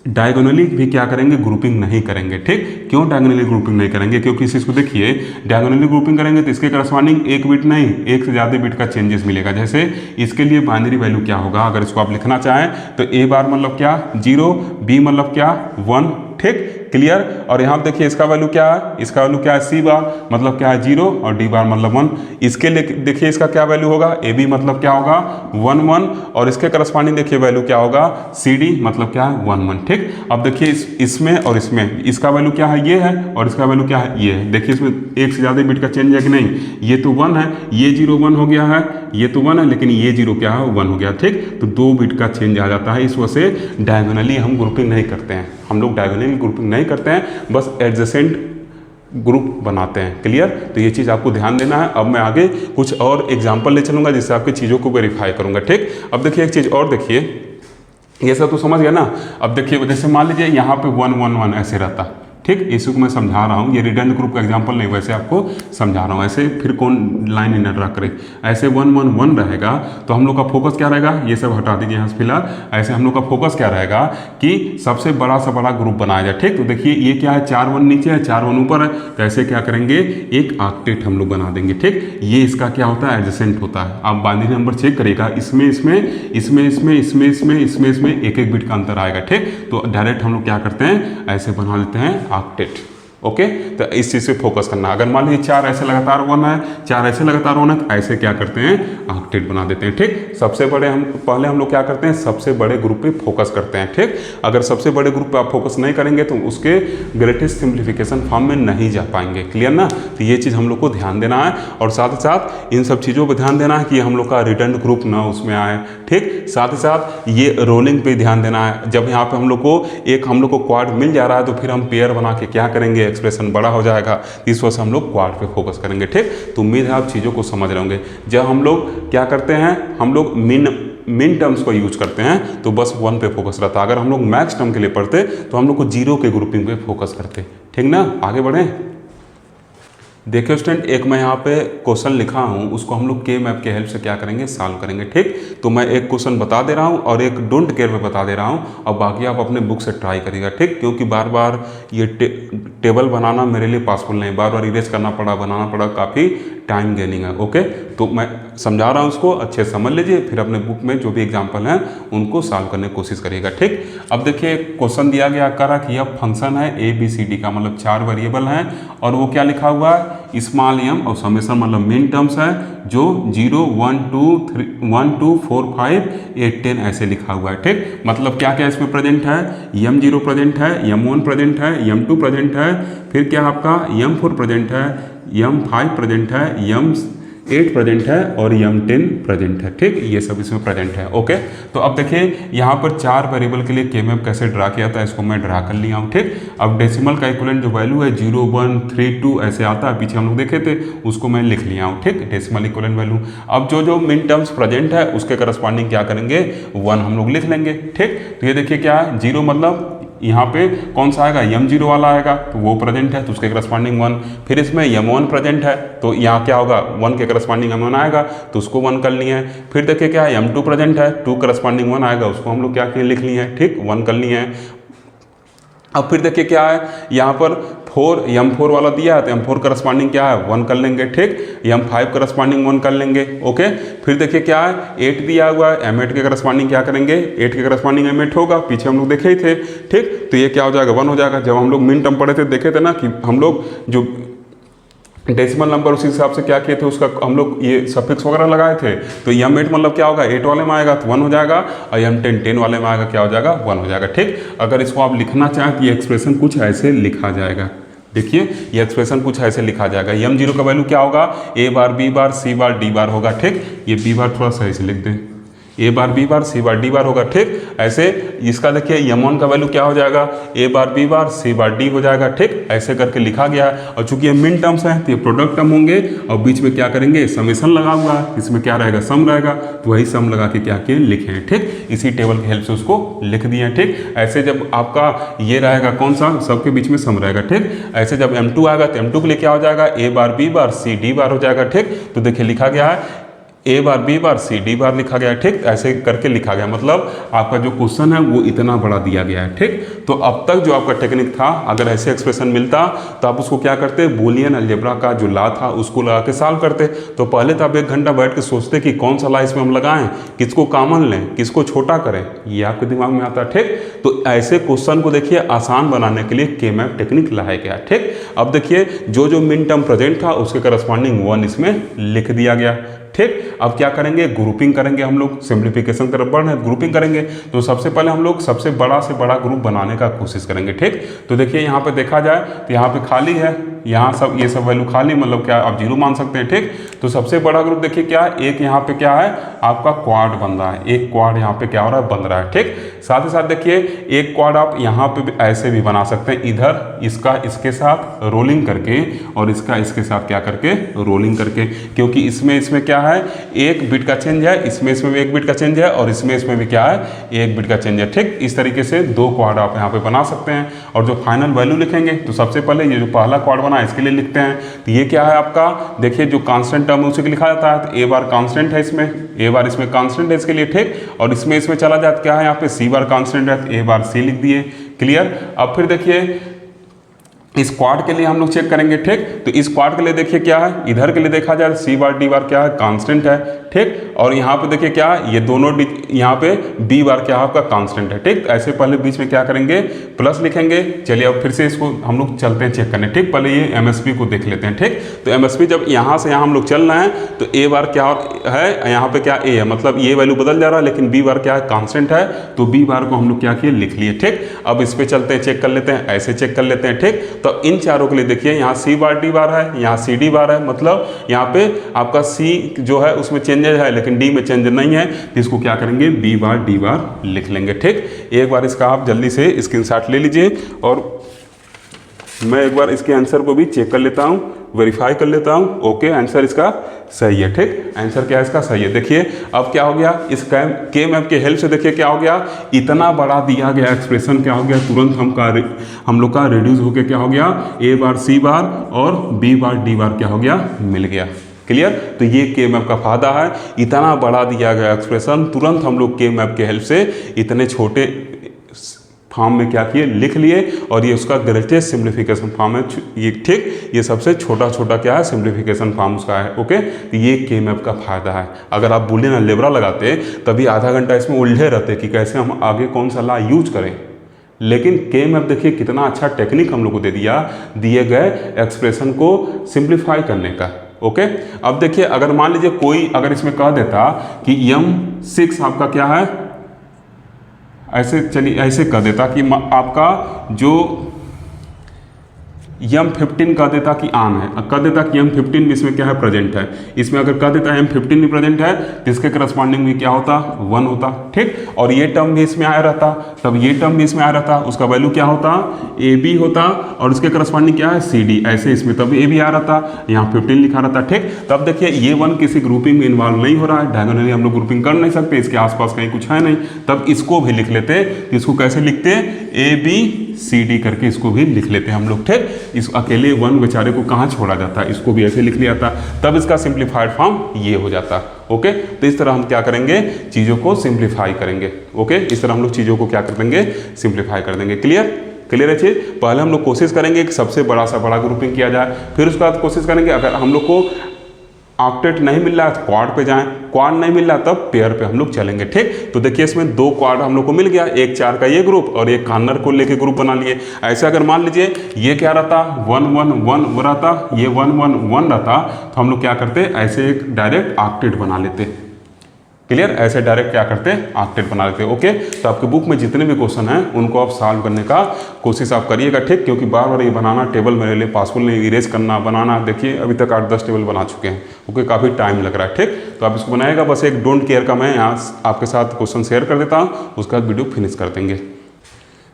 डायगोनली भी क्या करेंगे, ग्रुपिंग नहीं करेंगे, ठीक। क्यों डायगोनली ग्रुपिंग नहीं करेंगे, क्योंकि इस चीज़ को देखिए, डायगोनली ग्रुपिंग करेंगे तो इसके करस्पॉन्डिंग एक बिट नहीं, एक से ज़्यादा बिट का चेंजेस मिलेगा। जैसे इसके लिए बाइनरी वैल्यू क्या होगा, अगर इसको आप लिखना चाहें तो ए बार मतलब क्या 0, बी मतलब क्या 1, ठीक। क्लियर। और यहाँ पे देखिए इसका वैल्यू क्या है, इसका वैल्यू क्या है सी बार मतलब क्या है 0 और डी बार मतलब 1। इसके लिए देखिए इसका क्या वैल्यू होगा ए बी मतलब क्या होगा 1 1 और इसके करस्पॉन्डिंग देखिए वैल्यू क्या होगा सी डी मतलब क्या है 1 1। ठीक, अब देखिए इसमें और इसमें इसका वैल्यू क्या है ये है और इसका वैल्यू क्या है ये है। देखिए इसमें एक से ज़्यादा बिट का चेंज है कि नहीं, ये तो 1 है, ये 0 1 हो गया है, ये तो 1 है लेकिन ये 0 क्या है 1 हो गया। ठीक, तो 2 बिट का चेंज आ जाता है। इस वजह से डायगोनली हम ग्रुपिंग नहीं करते हैं, हम लोग डायगोनली ग्रुपिंग नहीं करते हैं, बस एडजेसेंट ग्रुप बनाते हैं। क्लियर, तो ये चीज़ आपको ध्यान देना है। अब मैं आगे कुछ और एग्जांपल ले चलूँगा जिससे आपकी चीज़ों को वेरीफाई करूँगा। ठीक, अब देखिए एक चीज़ और देखिए, ये सब तो समझ गया ना। अब देखिए जैसे मान लीजिए यहाँ पे 1 1 1 ऐसे रहता, ठीक, इसी को मैं समझा रहा हूँ, ये रिडंडेंट ग्रुप का एग्जांपल नहीं, वैसे आपको समझा रहा हूँ। ऐसे फिर कौन लाइन इन ड्रा करे, ऐसे 1 1 1 रहेगा तो हम लोग का फोकस क्या रहेगा, ये सब हटा दीजिए यहाँ से फिलहाल। ऐसे हम लोग का फोकस क्या रहेगा कि सबसे बड़ा से बड़ा ग्रुप बनाया जाए। ठीक, तो देखिए ये क्या है 4 1 नीचे है 4 1 ऊपर है, तो ऐसे क्या करेंगे एक ऑक्टेट हम लोग बना देंगे। ठीक, ये इसका क्या होता है एडजेसेंट होता है। आप बाइनरी नंबर चेक करिएगा, इसमें इसमें इसमें इसमें इसमें इसमें इसमें इसमें एक एक बिट का अंतर आएगा। ठीक, तो डायरेक्ट हम लोग क्या करते हैं ऐसे बना लेते हैं ऑक्टेट। ओके, तो इस चीज़ से फोकस करना। अगर मान लीजिए 4 ऐसे लगातार 1 है, 4 ऐसे लगातार 1 है, ऐसे क्या करते हैं ऑक्टेट बना देते हैं। ठीक, सबसे बड़े पहले हम लोग क्या करते हैं सबसे बड़े ग्रुप पे फोकस करते हैं। ठीक, अगर सबसे बड़े ग्रुप पे आप फोकस नहीं करेंगे तो उसके ग्रेटेस्ट सिंप्लीफिकेशन फॉर्म में नहीं जा पाएंगे। क्लियर ना, तो ये चीज़ हम लोग को ध्यान देना है और साथ ही साथ इन सब चीज़ों पर ध्यान देना है कि हम लोग का रिटर्न ग्रुप ना उसमें आए। ठीक, साथ ही साथ ये रोलिंग पे ध्यान देना है। जब यहाँ पे हम लोग को क्वाड मिल जा रहा है तो फिर हम पेयर बना के क्या करेंगे, एक्सप्रेशन बड़ा हो जाएगा, इस वजह से हम लोग क्वाड पे फोकस करेंगे। ठीक, तो उम्मीद है आप चीज़ों को समझ रहे होंगे। जब हम लोग क्या करते हैं, हम लोग मिन टर्म्स को यूज करते हैं तो बस 1 पे फोकस रहता है। अगर हम लोग मैक्स टर्म के लिए पढ़ते तो हम लोग को 0 के ग्रुपिंग पे फोकस करते। ठीक ना, आगे बढ़ें। देखिए स्टूडेंट, एक मैं यहाँ पे क्वेश्चन लिखा हूँ, उसको हम लोग के मैप के हेल्प से क्या करेंगे सॉल्व करेंगे। ठीक, तो मैं एक क्वेश्चन बता दे रहा हूँ और एक डोंट केयर में बता दे रहा हूँ और बाकी आप अपने बुक से ट्राई करिएगा। ठीक, क्योंकि बार बार ये टेबल बनाना मेरे लिए पॉसिबल नहीं, बार बार इरेज करना पड़ा, बनाना पड़ा, काफ़ी टाइम गेनिंग है। ओके, तो मैं समझा रहा हूँ, उसको अच्छे से समझ लीजिए, फिर अपने बुक में जो भी एग्जाम्पल हैं उनको सॉल्व करने की कोशिश करिएगा। ठीक, अब देखिए क्वेश्चन दिया गया करा कि अब फंक्शन है ABCD का, मतलब 4 वेरिएबल हैं और वो क्या लिखा हुआ है स्मॉल m और समेशन मतलब मेन टर्म्स है जो 0 1 2 3 1 2 4 5 8 10 ऐसे लिखा हुआ है। ठीक, मतलब क्या क्या इसमें प्रेजेंट है, m0 प्रेजेंट है, m1 प्रेजेंट है, m2 प्रेजेंट है, फिर क्या आपका m4 प्रेजेंट है, m5 प्रेजेंट है, m8 प्रेजेंट है और m10 प्रेजेंट है। ठीक, ये सब इसमें प्रेजेंट है। ओके, तो अब देखिए यहाँ पर 4 वेरिएबल के लिए के मैप कैसे ड्रा किया था, इसको मैं ड्रा कर लिया हूँ। ठीक, अब डेसिमल का इक्विवेलेंट जो वैल्यू है 0 1 3 2 ऐसे आता है, पीछे हम लोग देखे थे, उसको मैं लिख लिया हूँ। ठीक, डेसिमल इक्विवेलेंट वैल्यू। अब जो मिन टर्म्स प्रेजेंट है उसके करस्पॉन्डिंग क्या करेंगे 1 हम लोग लिख लेंगे। ठीक, तो ये देखिए क्या है 0 मतलब यहाँ पे कौन सा आएगा m0 वाला आएगा तो वो प्रेजेंट है तो उसके करस्पॉन्डिंग 1। फिर इसमें m1 प्रेजेंट है तो यहाँ क्या होगा 1 के करस्पॉन्डिंग m1 आएगा तो उसको 1 कर लिए हैं। फिर देखिए क्या है m2 प्रेजेंट है, 2 करस्पॉन्डिंग 1 आएगा, उसको हम लोग क्या किए लिख लिए हैं। ठीक, 1 कर लिए हैं। अब फिर देखिए क्या है यहाँ पर m4 वाला दिया है तो m4 करस्पॉन्डिंग क्या है 1 कर लेंगे। ठीक, m5 करस्पॉन्डिंग 1 कर लेंगे। ओके, फिर देखिए क्या है 8 दिया हुआ है, m8 के करस्पॉन्डिंग क्या करेंगे 8 के करस्पॉन्डिंग m8 होगा, पीछे हम लोग देखे ही थे। ठीक, तो ये क्या हो जाएगा 1 हो जाएगा। जब हम लोग मिन टर्म पढ़े थे देखे थे ना कि हम लोग जो डेसिमल नंबर उसी हिसाब से क्या किए थे उसका हम लोग ये सफिक्स वगैरह लगाए थे, तो m8 मतलब क्या होगा 8 वाले में आएगा तो 1 हो जाएगा और m10 10 वाले में आएगा क्या हो जाएगा 1 हो जाएगा। ठीक, अगर इसको आप लिखना चाहें तो ये एक्सप्रेशन कुछ ऐसे लिखा जाएगा। देखिए ये एक्सप्रेशन कुछ ऐसे लिखा जाएगा, m0 का वैल्यू क्या होगा a bar b bar c bar d बार होगा। ठीक, ये b बार थोड़ा सा ऐसे लिख दें, a bar b bar c bar d बार होगा। ठीक, ऐसे इसका देखिए m1 का वैल्यू क्या हो जाएगा a bar b bar c bar d हो जाएगा। ठीक, ऐसे करके लिखा गया है और चूंकि ये मिन टर्म्स हैं तो ये प्रोडक्ट टर्म होंगे और बीच में क्या करेंगे समेशन लगा हुआ है, इसमें क्या रहेगा सम रहेगा, तो वही सम लगा के क्या किए लिखे हैं। ठीक, इसी टेबल की हेल्प से उसको लिख दिए हैं। ठीक, ऐसे जब आपका ये रहेगा कौन सा सबके बीच में सम रहेगा। ठीक, ऐसे जब m2 आएगा तो m2 के लिए क्या हो जाएगा a bar b bar c d बार हो जाएगा। ठीक, तो देखिए लिखा गया है ए बार बी बार सी डी बार लिखा गया है, ठीक, ऐसे करके लिखा गया, मतलब आपका जो क्वेश्चन है वो इतना बड़ा दिया गया है, ठीक। तो अब तक जो आपका टेक्निक था, अगर ऐसे एक्सप्रेशन मिलता तो आप उसको क्या करते, बूलियन अलजेब्रा का जो ला था उसको लगा के सॉल्व करते। तो पहले तो आप 1 घंटा बैठ के सोचते कि कौन सा ला इसमें हम लगाएं, किसको कॉमन लें, किसको छोटा करें, ये आपके दिमाग में आता है, ठीक। तो ऐसे क्वेश्चन को देखिए आसान बनाने के लिए के मैप टेक्निक लाया गया, ठीक। अब देखिए जो जो मिन टर्म प्रेजेंट था उसके करस्पॉन्डिंग 1 इसमें लिख दिया गया, ठीक। अब क्या करेंगे, ग्रुपिंग करेंगे हम लोग, सिंप्लीफिकेशन तरफ बढ़ रहे हैं, ग्रुपिंग करेंगे। तो सबसे पहले हम लोग सबसे बड़ा से बड़ा ग्रुप बनाने का कोशिश करेंगे, ठीक। तो देखिए यहाँ पे देखा जाए तो यहाँ पे खाली है, यहाँ सब ये सब वैल्यू खाली, मतलब क्या आप 0 मान सकते हैं, ठीक। तो सबसे बड़ा ग्रुप देखिए क्या है, एक यहाँ पे क्या है आपका क्वाड बन रहा है, एक क्वाड यहाँ पे क्या हो रहा है, बन रहा है, ठीक। साथ ही साथ देखिए एक क्वाड आप यहाँ पे भी ऐसे भी बना सकते हैं, इधर इसका इसके साथ रोलिंग करके और इसका इसके साथ क्या करके रोलिंग करके, क्योंकि इसमें क्या है, एक बिट का चेंज है, इसमें भी एक बिट का चेंज है और इसमें भी क्या है, एक बिट का चेंज है, ठीक। इस तरीके से 2 क्वाड आप यहाँ पे बना सकते हैं। और जो फाइनल वैल्यू लिखेंगे तो सबसे पहले ये जो पहला क्वाड बना इसके लिए लिखते हैं। तो ये क्या है आपका, देखिए जो कांस्टेंट टर्म है उसी को लिखा जाता है। तो ए बार कांस्टेंट है इसमें, ए बार इसमें कांस्टेंट है इसके लिए, ठीक। और इसमें चला जाता क्या है, यहाँ पे सी बार कांस्टेंट है तो ए बार सी लिख दिए, क्लियर। अब फिर देखिए इस क्वाड के लिए हम लोग चेक करेंगे, ठीक। तो इस क्वाड के लिए देखिए क्या है, इधर के लिए देखा जाए सी बार डी बार क्या है, कांस्टेंट है, ठीक। और यहाँ पे देखिए क्या है, ये दोनों यहाँ पे बी बार क्या है आपका कांस्टेंट है, ठीक। ऐसे पहले बीच में क्या करेंगे, प्लस लिखेंगे। चलिए अब फिर से इसको हम लोग चलते हैं चेक करने, ठीक। पहले ये एमएसपी को देख लेते हैं, ठीक। तो एमएसपी जब यहाँ से यहाँ हम लोग चल रहे हैं तो ए बार क्या है, यहाँ पे क्या ए है, मतलब ये वैल्यू बदल जा रहा है, लेकिन बी बार क्या है, कांस्टेंट है। तो बी बार को हम लोग क्या किए, लिख लिए, ठीक। अब इस पे चलते हैं, चेक कर लेते हैं, ऐसे चेक कर लेते हैं, ठीक। तो इन चारों के लिए देखिए यहाँ सी बार डी बार है, यहाँ सी डी बार है, मतलब यहाँ पे आपका सी जो है उसमें चेंजेज है लेकिन डी में चेंज नहीं है। तो इसको क्या करेंगे, बी बार डी बार लिख लेंगे, ठीक। एक बार इसका आप जल्दी से स्क्रीनशॉट ले लीजिए और मैं एक बार इसके आंसर को भी चेक कर लेता हूँ, वेरीफाई कर लेता हूँ। ओके, आंसर इसका सही है, ठीक। आंसर क्या है इसका, सही है। देखिए अब क्या हो गया, इस के मैप के हेल्प से देखिए क्या हो गया, इतना बड़ा दिया गया एक्सप्रेशन क्या हो गया, तुरंत हम लोग का रिड्यूस होकर क्या हो गया, ए बार सी बार और बी बार डी बार क्या हो गया, मिल गया, क्लियर। तो ये के मैप का फायदा है, इतना बड़ा दिया गया एक्सप्रेशन तुरंत हम लोग के मैप के हेल्प से इतने छोटे फॉर्म में क्या किए, लिख लिए। और ये उसका ग्रेटेस्ट सिंप्लीफिकेशन फॉर्म है ये, ठीक। ये सबसे छोटा छोटा क्या है, सिंप्लीफिकेशन फॉर्म उसका है, ओके। तो ये के मैप का फायदा है। अगर आप बूलियन अलजेब्रा लगाते तभी आधा घंटा इसमें उलझे रहते कि कैसे हम आगे कौन सा ला यूज करें, लेकिन के मैप देखिए कितना अच्छा टेक्निक हम लोग को दे दिया दिए गए एक्सप्रेशन को सिंप्लीफाई करने का, ओके। अब देखिए अगर मान लीजिए कोई अगर इसमें कह देता कि M6 आपका क्या है, ऐसे चलिए ऐसे कह देता कि आपका जो M15 कह देता कि आन है, कह देता कि M15 भी इसमें क्या है, प्रेजेंट है। इसमें अगर कह देता है M15 भी प्रेजेंट है तो इसके करस्पॉन्डिंग भी क्या होता, 1 होता, ठीक। और ये टर्म भी इसमें आया रहता, तब ये टर्म भी इसमें आया रहता, उसका वैल्यू क्या होता, AB होता। और उसके करस्पॉन्डिंग क्या है, CD, ऐसे इसमें तब AB आ रहता, यहाँ 15 लिखा रहता, ठीक। तब देखिए ये 1 किसी ग्रुपिंग में इन्वॉल्व नहीं हो रहा है, डायगोनली हम लोग ग्रुपिंग कर नहीं सकते, इसके आसपास कहीं कुछ है नहीं, तब इसको भी लिख लेते। इसको कैसे लिखते, ABCD करके इसको भी लिख लेते हैं हम लोग, ठीक। इस अकेले 1 बेचारे को कहाँ छोड़ा जाता, इसको भी ऐसे लिख लिया था, तब इसका सिंप्लीफाइड फॉर्म ये हो जाता, ओके। तो इस तरह हम क्या करेंगे, चीज़ों को सिंप्लीफाई करेंगे, ओके। इस तरह हम लोग चीज़ों को क्या कर देंगे, सिंप्लीफाई कर देंगे, क्लियर है चीज़। पहले हम लोग कोशिश करेंगे कि सबसे बड़ा सा बड़ा ग्रुपिंग किया जाए, फिर उसके बाद कोशिश करेंगे अगर हम लोग को ऑक्टेट नहीं मिल रहा है तो क्वाड पे जाएं, क्वाड नहीं मिल रहा तब पेयर पे हम लोग चलेंगे, ठीक। तो देखिए इसमें 2 क्वाड हम लोग को मिल गया, एक 4 का ये ग्रुप और एक कॉर्नर को लेके ग्रुप बना लिए। ऐसे अगर मान लीजिए ये क्या रहता, 1 1 1 रहता, ये 1 1 1 रहता, तो हम लोग क्या करते, ऐसे एक डायरेक्ट ऑक्टेट बना लेते, क्लियर। ऐसे डायरेक्ट क्या करते हैं, ऑक्टेट बना लेते हैं, ओके। तो आपके बुक में जितने भी क्वेश्चन हैं उनको आप सॉल्व करने का कोशिश आप करिएगा, ठीक। क्योंकि बार बार ये बनाना टेबल मेरे लिए पॉसिबल नहीं, इरेज करना बनाना, देखिए अभी तक 8-10 टेबल बना चुके हैं, ओके। काफ़ी टाइम लग रहा है, ठीक। तो आप इसको बनाएगा, बस एक डोंट केयर का मैं यहाँ आपके साथ क्वेश्चन शेयर कर देता हूँ, उसके बाद वीडियो फिनिश कर देंगे।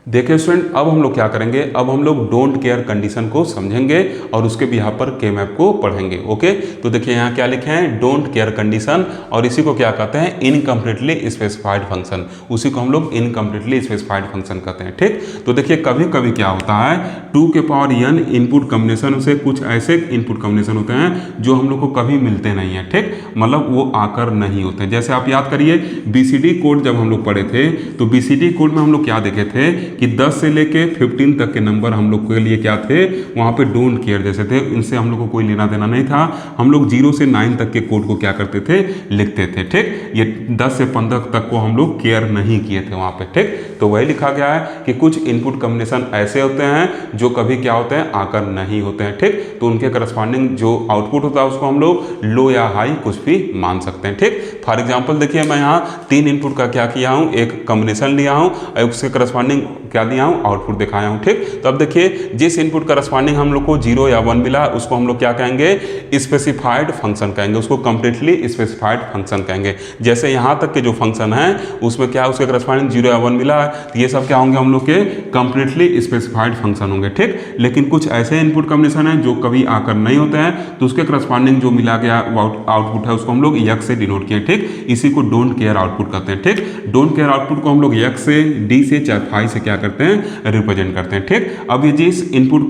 देखिए स्टूडेंट, अब हम लोग क्या करेंगे, अब हम लोग डोंट केयर कंडीशन को समझेंगे और उसके भी यहाँ पर के मैप को पढ़ेंगे। ओके, तो देखिए यहाँ क्या लिखे हैं, डोंट केयर कंडीशन, और इसी को क्या कहते हैं, इनकम्प्लीटली स्पेसिफाइड फंक्शन। उसी को हम लोग इनकम्प्लीटली स्पेसिफाइड फंक्शन कहते हैं। ठीक, तो देखिए कभी कभी क्या होता है, 2 के पावर n इनपुट कॉम्बिनेशन से कुछ ऐसे इनपुट कॉम्बिनेशन होते हैं जो हम लोग को कभी मिलते नहीं है। ठीक, मतलब वो आकर नहीं होते। जैसे आप याद करिए BCD कोड जब हम लोग पढ़े थे, तो BCD कोड में हम लोग क्या देखे थे कि 10 से लेके 15 तक के नंबर हम लोग के लिए क्या थे, वहाँ पे डोंट केयर जैसे थे, इनसे हम लोग को कोई लेना देना नहीं था। हम लोग 0 से 9 तक के कोड को क्या करते थे, लिखते थे। ठीक, ये 10 से 15 तक को हम लोग केयर नहीं किए थे वहाँ पे। ठीक, तो वही लिखा गया है कि कुछ इनपुट कॉम्बिनेशन ऐसे होते हैं जो कभी क्या होते हैं, आकर नहीं होते हैं। ठीक, तो उनके करस्पॉन्डिंग जो आउटपुट होता है उसको हम लोग लो या हाई कुछ भी मान सकते हैं। ठीक, फॉर एग्जाम्पल देखिए मैं यहाँ 3 इनपुट का क्या किया हूँ, एक कॉम्बिनेशन लिया हूँ और उसके करस्पॉन्डिंग क्या दिया हूँ, आउटपुट दिखाया हूँ। ठीक, तो अब देखिए जिस इनपुट करस्पॉन्डिंग हम लोग को 0 या 1 मिला उसको हम लोग क्या कहेंगे, स्पेसिफाइड फंक्शन कहेंगे, उसको कंप्लीटली स्पेसिफाइड फंक्शन कहेंगे। जैसे यहाँ तक के जो फंक्शन है उसमें क्या उसके करस्पॉन्डिंग 0 या 1 मिला है, तो ये सब क्या होंगे, हम लोग के कंप्लीटली स्पेसिफाइड फंक्शन होंगे। ठीक, लेकिन कुछ ऐसे इनपुट कॉम्बिनेशन है जो कभी आकर नहीं होते हैं, तो उसके करस्पॉन्डिंग जो मिला गया आउटपुट है उसको हम लोग यक्स से डिनोट किए। ठीक, इसी को डोंट केयर आउटपुट कहते हैं। ठीक, डोंट केयर आउटपुट को हम लोग यक्स से, डी से, चाहे फाई से क्या करते हैं, रिप्रेजेंट करते हैं। ठीक, अब ये जिस इनपुट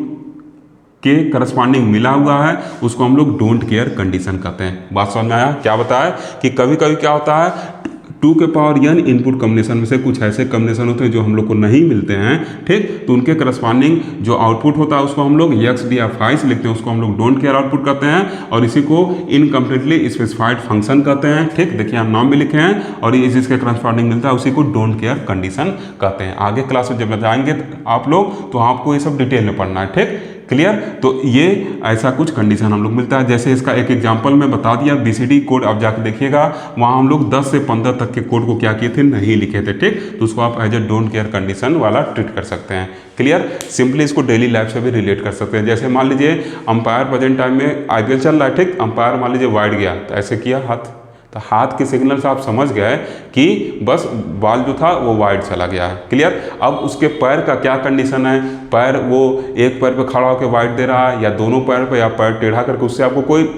के करस्पॉन्डिंग मिला हुआ है उसको हम लोग डोंट केयर कंडीशन कहते हैं। बात समझ में आया? क्या बताया कि कभी कभी क्या होता है, 2 के पावर n इनपुट कॉम्बिनेशन में से कुछ ऐसे कॉम्बिनेशन होते हैं जो हम लोग को नहीं मिलते हैं। ठीक, तो उनके करस्पॉन्डिंग जो आउटपुट होता है उसको हम लोग यक्स डी या फाई से लिखते हैं, उसको हम लोग डोंट केयर आउटपुट कहते हैं और इसी को इनकम्प्लीटली स्पेसिफाइड फंक्शन कहते हैं। ठीक, देखिए हम नाम भी लिखे हैं और ये जिसके करस्पॉन्डिंग मिलता है उसी को डोंट केयर कंडीशन कहते हैं। आगे क्लास में जब जाएंगे आप लोग तो आपको ये सब डिटेल में पढ़ना है। ठीक, क्लियर? तो ये ऐसा कुछ कंडीशन हम लोग मिलता है। जैसे इसका एक एग्जांपल मैं बता दिया, BCD कोड आप जाकर देखिएगा, वहाँ हम लोग 10 से 15 तक के कोड को क्या किए थे, नहीं लिखे थे। ठीक, तो उसको आप as a don't care condition वाला ट्रीट कर सकते हैं। क्लियर? सिंपली इसको डेली लाइफ से भी रिलेट कर सकते हैं। जैसे मान लीजिए अंपायर प्रेजेंट टाइम में IPL चल रहा है, ठीक, अंपायर मान लीजिए वाइड गया तो ऐसे किया हाथ, तो हाथ के सिग्नल से आप समझ गए कि बस बॉल जो था वो वाइड चला गया है। क्लियर? अब उसके पैर का क्या कंडीशन है, पैर वो एक पैर पे खड़ा होकर वाइड दे रहा है या दोनों पैर पे या पैर टेढ़ा करके, उससे आपको कोई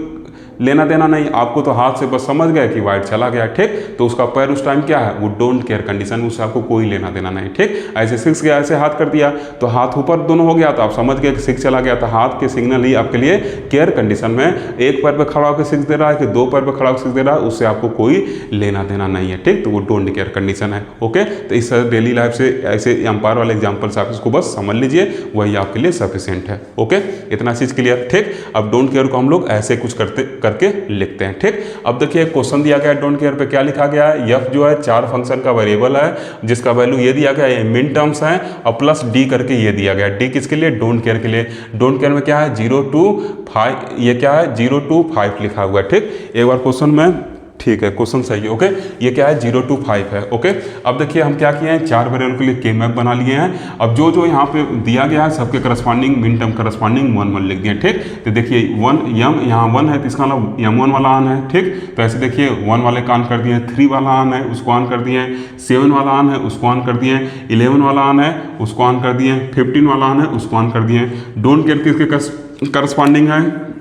लेना देना नहीं, आपको तो हाथ से बस समझ गए कि वाइड चला गया। ठीक, तो उसका पैर उस टाइम क्या है, वो डोंट केयर कंडीशन, उससे आपको कोई लेना देना नहीं। ठीक, ऐसे 6 गया, ऐसे हाथ कर दिया तो हाथ ऊपर दोनों हो गया तो आप समझ गए कि 6 चला गया, तो हाथ के सिग्नल ही आपके लिए केयर कंडीशन में, एक पैर पे खड़ा होकर 6 दे रहा है कि 2 पैर पे खड़ा होकर 6 दे रहा है, उससे आपको कोई लेना देना नहीं है। ठीक, तो वो डोंट केयर कंडीशन है। ओके, तो इस डेली लाइफ से ऐसे अंपायर वाले एग्जाम्पल से आप इसको बस समझ लीजिए, वही आपके लिए सफिशिएंट है। ओके, इतना चीज क्लियर? ठीक, अब डोंट केयर को हम लोग ऐसे कुछ करके लिखते हैं। ठीक, अब देखिए क्वेश्चन दिया गया है डोंट केयर पे, क्या लिखा गया है, f जो है 4 फंक्शन का वेरिएबल है जिसका वैल्यू ये दिया गया है, मिन टर्म्स है और प्लस d करके ये दिया गया है। d किसके लिए, डोंट केयर के लिए। डोंट केयर में क्या है, 0 to 5, ये क्या है 0 to 5 लिखा हुआ है। ठीक, एक बार क्वेश्चन में, ठीक है क्वेश्चन सही है। ओके, ये क्या है 0 to 5 है। ओके, अब देखिए हम क्या किए हैं, 4 वेरिएबल के लिए के मैप बना लिए हैं। अब जो जो यहाँ पे दिया गया है सबके करस्पॉन्डिंग मिन टर्म करस्पॉन्डिंग 1 1 लिख दिए। ठीक, तो देखिए 1 यम यहाँ 1 है तो इसका मतलब M1 वाला ऑन है। ठीक, तो ऐसे देखिए 1 वाले का ऑन कर दिए, 3 वाला ऑन है उसको ऑन कर दिए, 7 वाला ऑन है उसको ऑन कर दिए, 11 वाला ऑन है उसको ऑन कर दिए, 15 वाला ऑन है उसको ऑन कर दिए। डोंट केयर किसके करस्पॉन्डिंग है,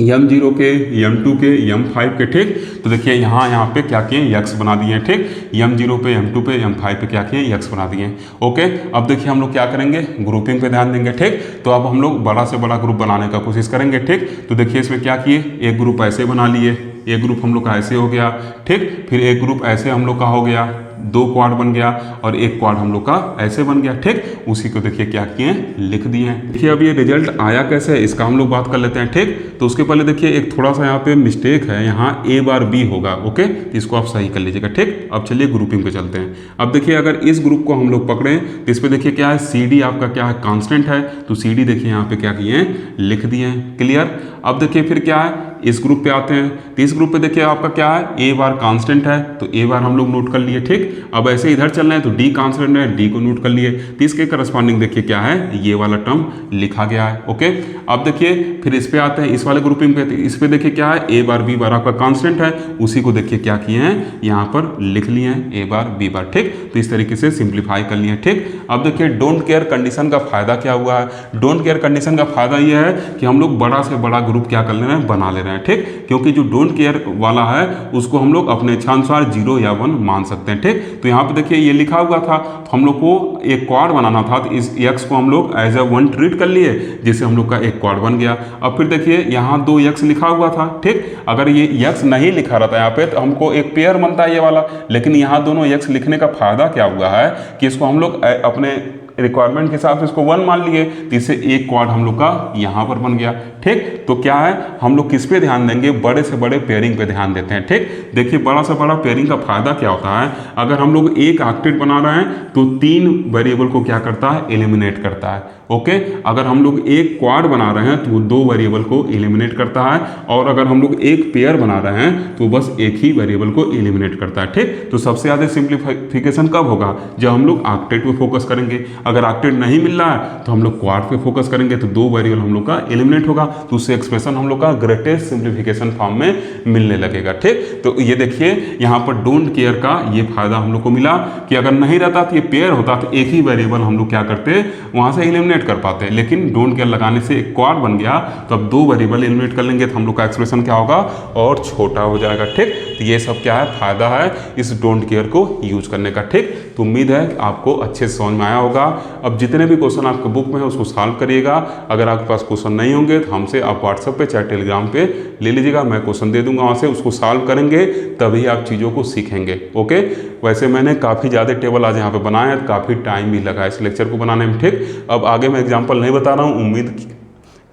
M0 के, M2 के, M5 के। ठीक, तो देखिए यहाँ पे क्या किए, यक्स बना दिए। ठीक, M0 पे, M2 पे, M5 पे क्या किए, यक्स बना दिए। ओके, अब देखिए हम लोग क्या करेंगे, ग्रुपिंग पे ध्यान देंगे। ठीक, तो अब हम लोग बड़ा से बड़ा ग्रुप बनाने का कोशिश करेंगे। ठीक, तो देखिए इसमें क्या किए, एक ग्रुप ऐसे बना लिए, एक ग्रुप हम लोग का ऐसे हो गया। ठीक, फिर एक ग्रुप ऐसे हम लोग का हो गया, 2 क्वाड बन गया और एक क्वाड हम लोग का ऐसे बन गया। ठीक, उसी को देखिए क्या किए, लिख दिए हैं। देखिए अब ये रिजल्ट आया कैसे है इसका हम लोग बात कर लेते हैं। ठीक, तो उसके पहले देखिए एक थोड़ा सा यहाँ पे मिस्टेक है, यहाँ A बार B होगा। ओके, तो इसको आप सही कर लीजिएगा। ठीक, अब चलिए ग्रुपिंग पे चलते हैं। अब देखिए अगर इस ग्रुप को हम लोग पकड़ें तो इस पर देखिए क्या है, CD आपका क्या है, कांस्टेंट है, तो CD देखिए यहाँ पे क्या किए हैं, लिख दिए हैं। क्लियर? अब देखिए फिर क्या है, इस ग्रुप पे आते हैं, तो इस ग्रुप पे देखिए आपका क्या है, A बार कांस्टेंट है तो A बार हम लोग नोट कर लिए। ठीक, ठीक। अब ऐसे इधर चल रहे हैं तो डी कांस्टेंट है, डी को नोट कर लिए, तो इसके करस्पॉन्डिंग देखिए क्या है, ये वाला टर्म लिखा गया है। ओके, अब देखिए फिर इस पे आते हैं, इस वाले ग्रुपिंग पे। इस पे देखिए क्या है, ए बार बी बार आपका कांस्टेंट है, उसी को देखिए क्या किए हैं, यहाँ पर लिख लिए हैं ए बार बी बार। ठीक, तो इस तरीके से सिंप्लीफाई कर लिए। ठीक, अब देखिए डोंट केयर कंडीशन का फायदा क्या हुआ है। डोंट केयर कंडीशन का फायदा यह है कि हम लोग बड़ा से बड़ा ग्रुप क्या कर ले रहे हैं, बना ले रहे हैं। ठीक, क्योंकि जो डोंट केयर वाला है उसको हम लोग अपने इच्छानुसार 0 या 1 मान सकते हैं। ठीक, तो यहाँ पे देखिए ये लिखा हुआ था, तो हम लोग को एक क्वाड बनाना था, तो इस x को हम लोग एज ए 1 ट्रीट कर लिए, जिससे हम लोग का एक क्वाड बन गया। अब फिर देखिए यहाँ 2x लिखा हुआ था। ठीक, अगर ये x नहीं लिखा रहता यहाँ पे तो हमको एक पेयर बनता है ये वाला, लेकिन यहाँ दोनों x लिखने का फायदा क्या हुआ है कि इसको हम लोग अपने रिक्वायरमेंट के हिसाब से इसको 1 मान लिए, तो इससे एक क्वाड हम लोग का यहाँ पर बन गया। ठीक, तो क्या है, हम लोग किस पे ध्यान देंगे, बड़े से बड़े पेयरिंग पे ध्यान देते हैं। ठीक, देखिए बड़ा से बड़ा पेयरिंग का फायदा क्या होता है, अगर हम लोग एक ऑक्टेट बना रहे हैं तो 3 वेरिएबल को क्या करता है, एलिमिनेट करता है। ओके, अगर हम लोग एक क्वाड बना रहे हैं तो वो 2 वेरिएबल को एलिमिनेट करता है, और अगर हम लोग एक पेयर बना रहे हैं तो बस एक ही वेरिएबल को एलिमिनेट करता है। ठीक, तो सबसे ज़्यादा सिंप्लीफिकेशन कब होगा, जब हम लोग ऑक्टेट पे फोकस करेंगे। अगर ऑक्टेट नहीं मिल रहा है तो हम लोग क्वाड पे फोकस करेंगे, तो 2 वेरिएबल हम लोग का एलिमिनेट होगा, तो उससे एक्सप्रेशन हम लोग का ग्रेटेस्ट सिंप्लीफिकेशन फॉर्म में मिलने लगेगा। ठीक, तो ये देखिए यहाँ पर डोंट केयर का ये फायदा हम लोग को मिला कि अगर नहीं रहता तो ये पेयर होता तो एक ही वेरिएबल हम लोग क्या करते, वहाँ से एलिमिनेट कर पाते हैं, लेकिन डोंट केयर लगाने से एक क्वाड बन गया, तो अब 2 वेरिएबल एलिमिनेट कर लेंगे तो हम लोग का एक्सप्रेशन क्या होगा, और छोटा हो जाएगा। ठीक, तो ये सब क्या है, फायदा है इस डोंट केयर को यूज करने का। ठीक, तो उम्मीद है कि आपको अच्छे से समझ में आया होगा। अब जितने भी क्वेश्चन आपके बुक में है उसको सॉल्व करिएगा। अगर आपके पास क्वेश्चन नहीं होंगे तो हमसे आप व्हाट्सएप पे चाहे टेलीग्राम पे ले लीजिएगा, मैं क्वेश्चन दे दूंगा, वहाँ से उसको सॉल्व करेंगे तभी आप चीज़ों को सीखेंगे। ओके, वैसे मैंने काफ़ी ज़्यादा टेबल आज यहाँ पे बनाया है, काफ़ी टाइम भी लगा इस लेक्चर को बनाने में। ठीक, अब आगे मैं एग्जाम्पल नहीं बता रहा हूँ, उम्मीद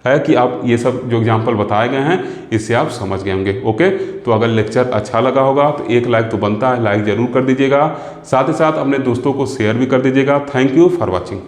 है कि आप ये सब जो एग्जाम्पल बताए गए हैं इससे आप समझ गए होंगे। ओके, तो अगर लेक्चर अच्छा लगा होगा तो एक लाइक तो बनता है, लाइक ज़रूर कर दीजिएगा, साथ ही साथ अपने दोस्तों को शेयर भी कर दीजिएगा। Thank you for watching.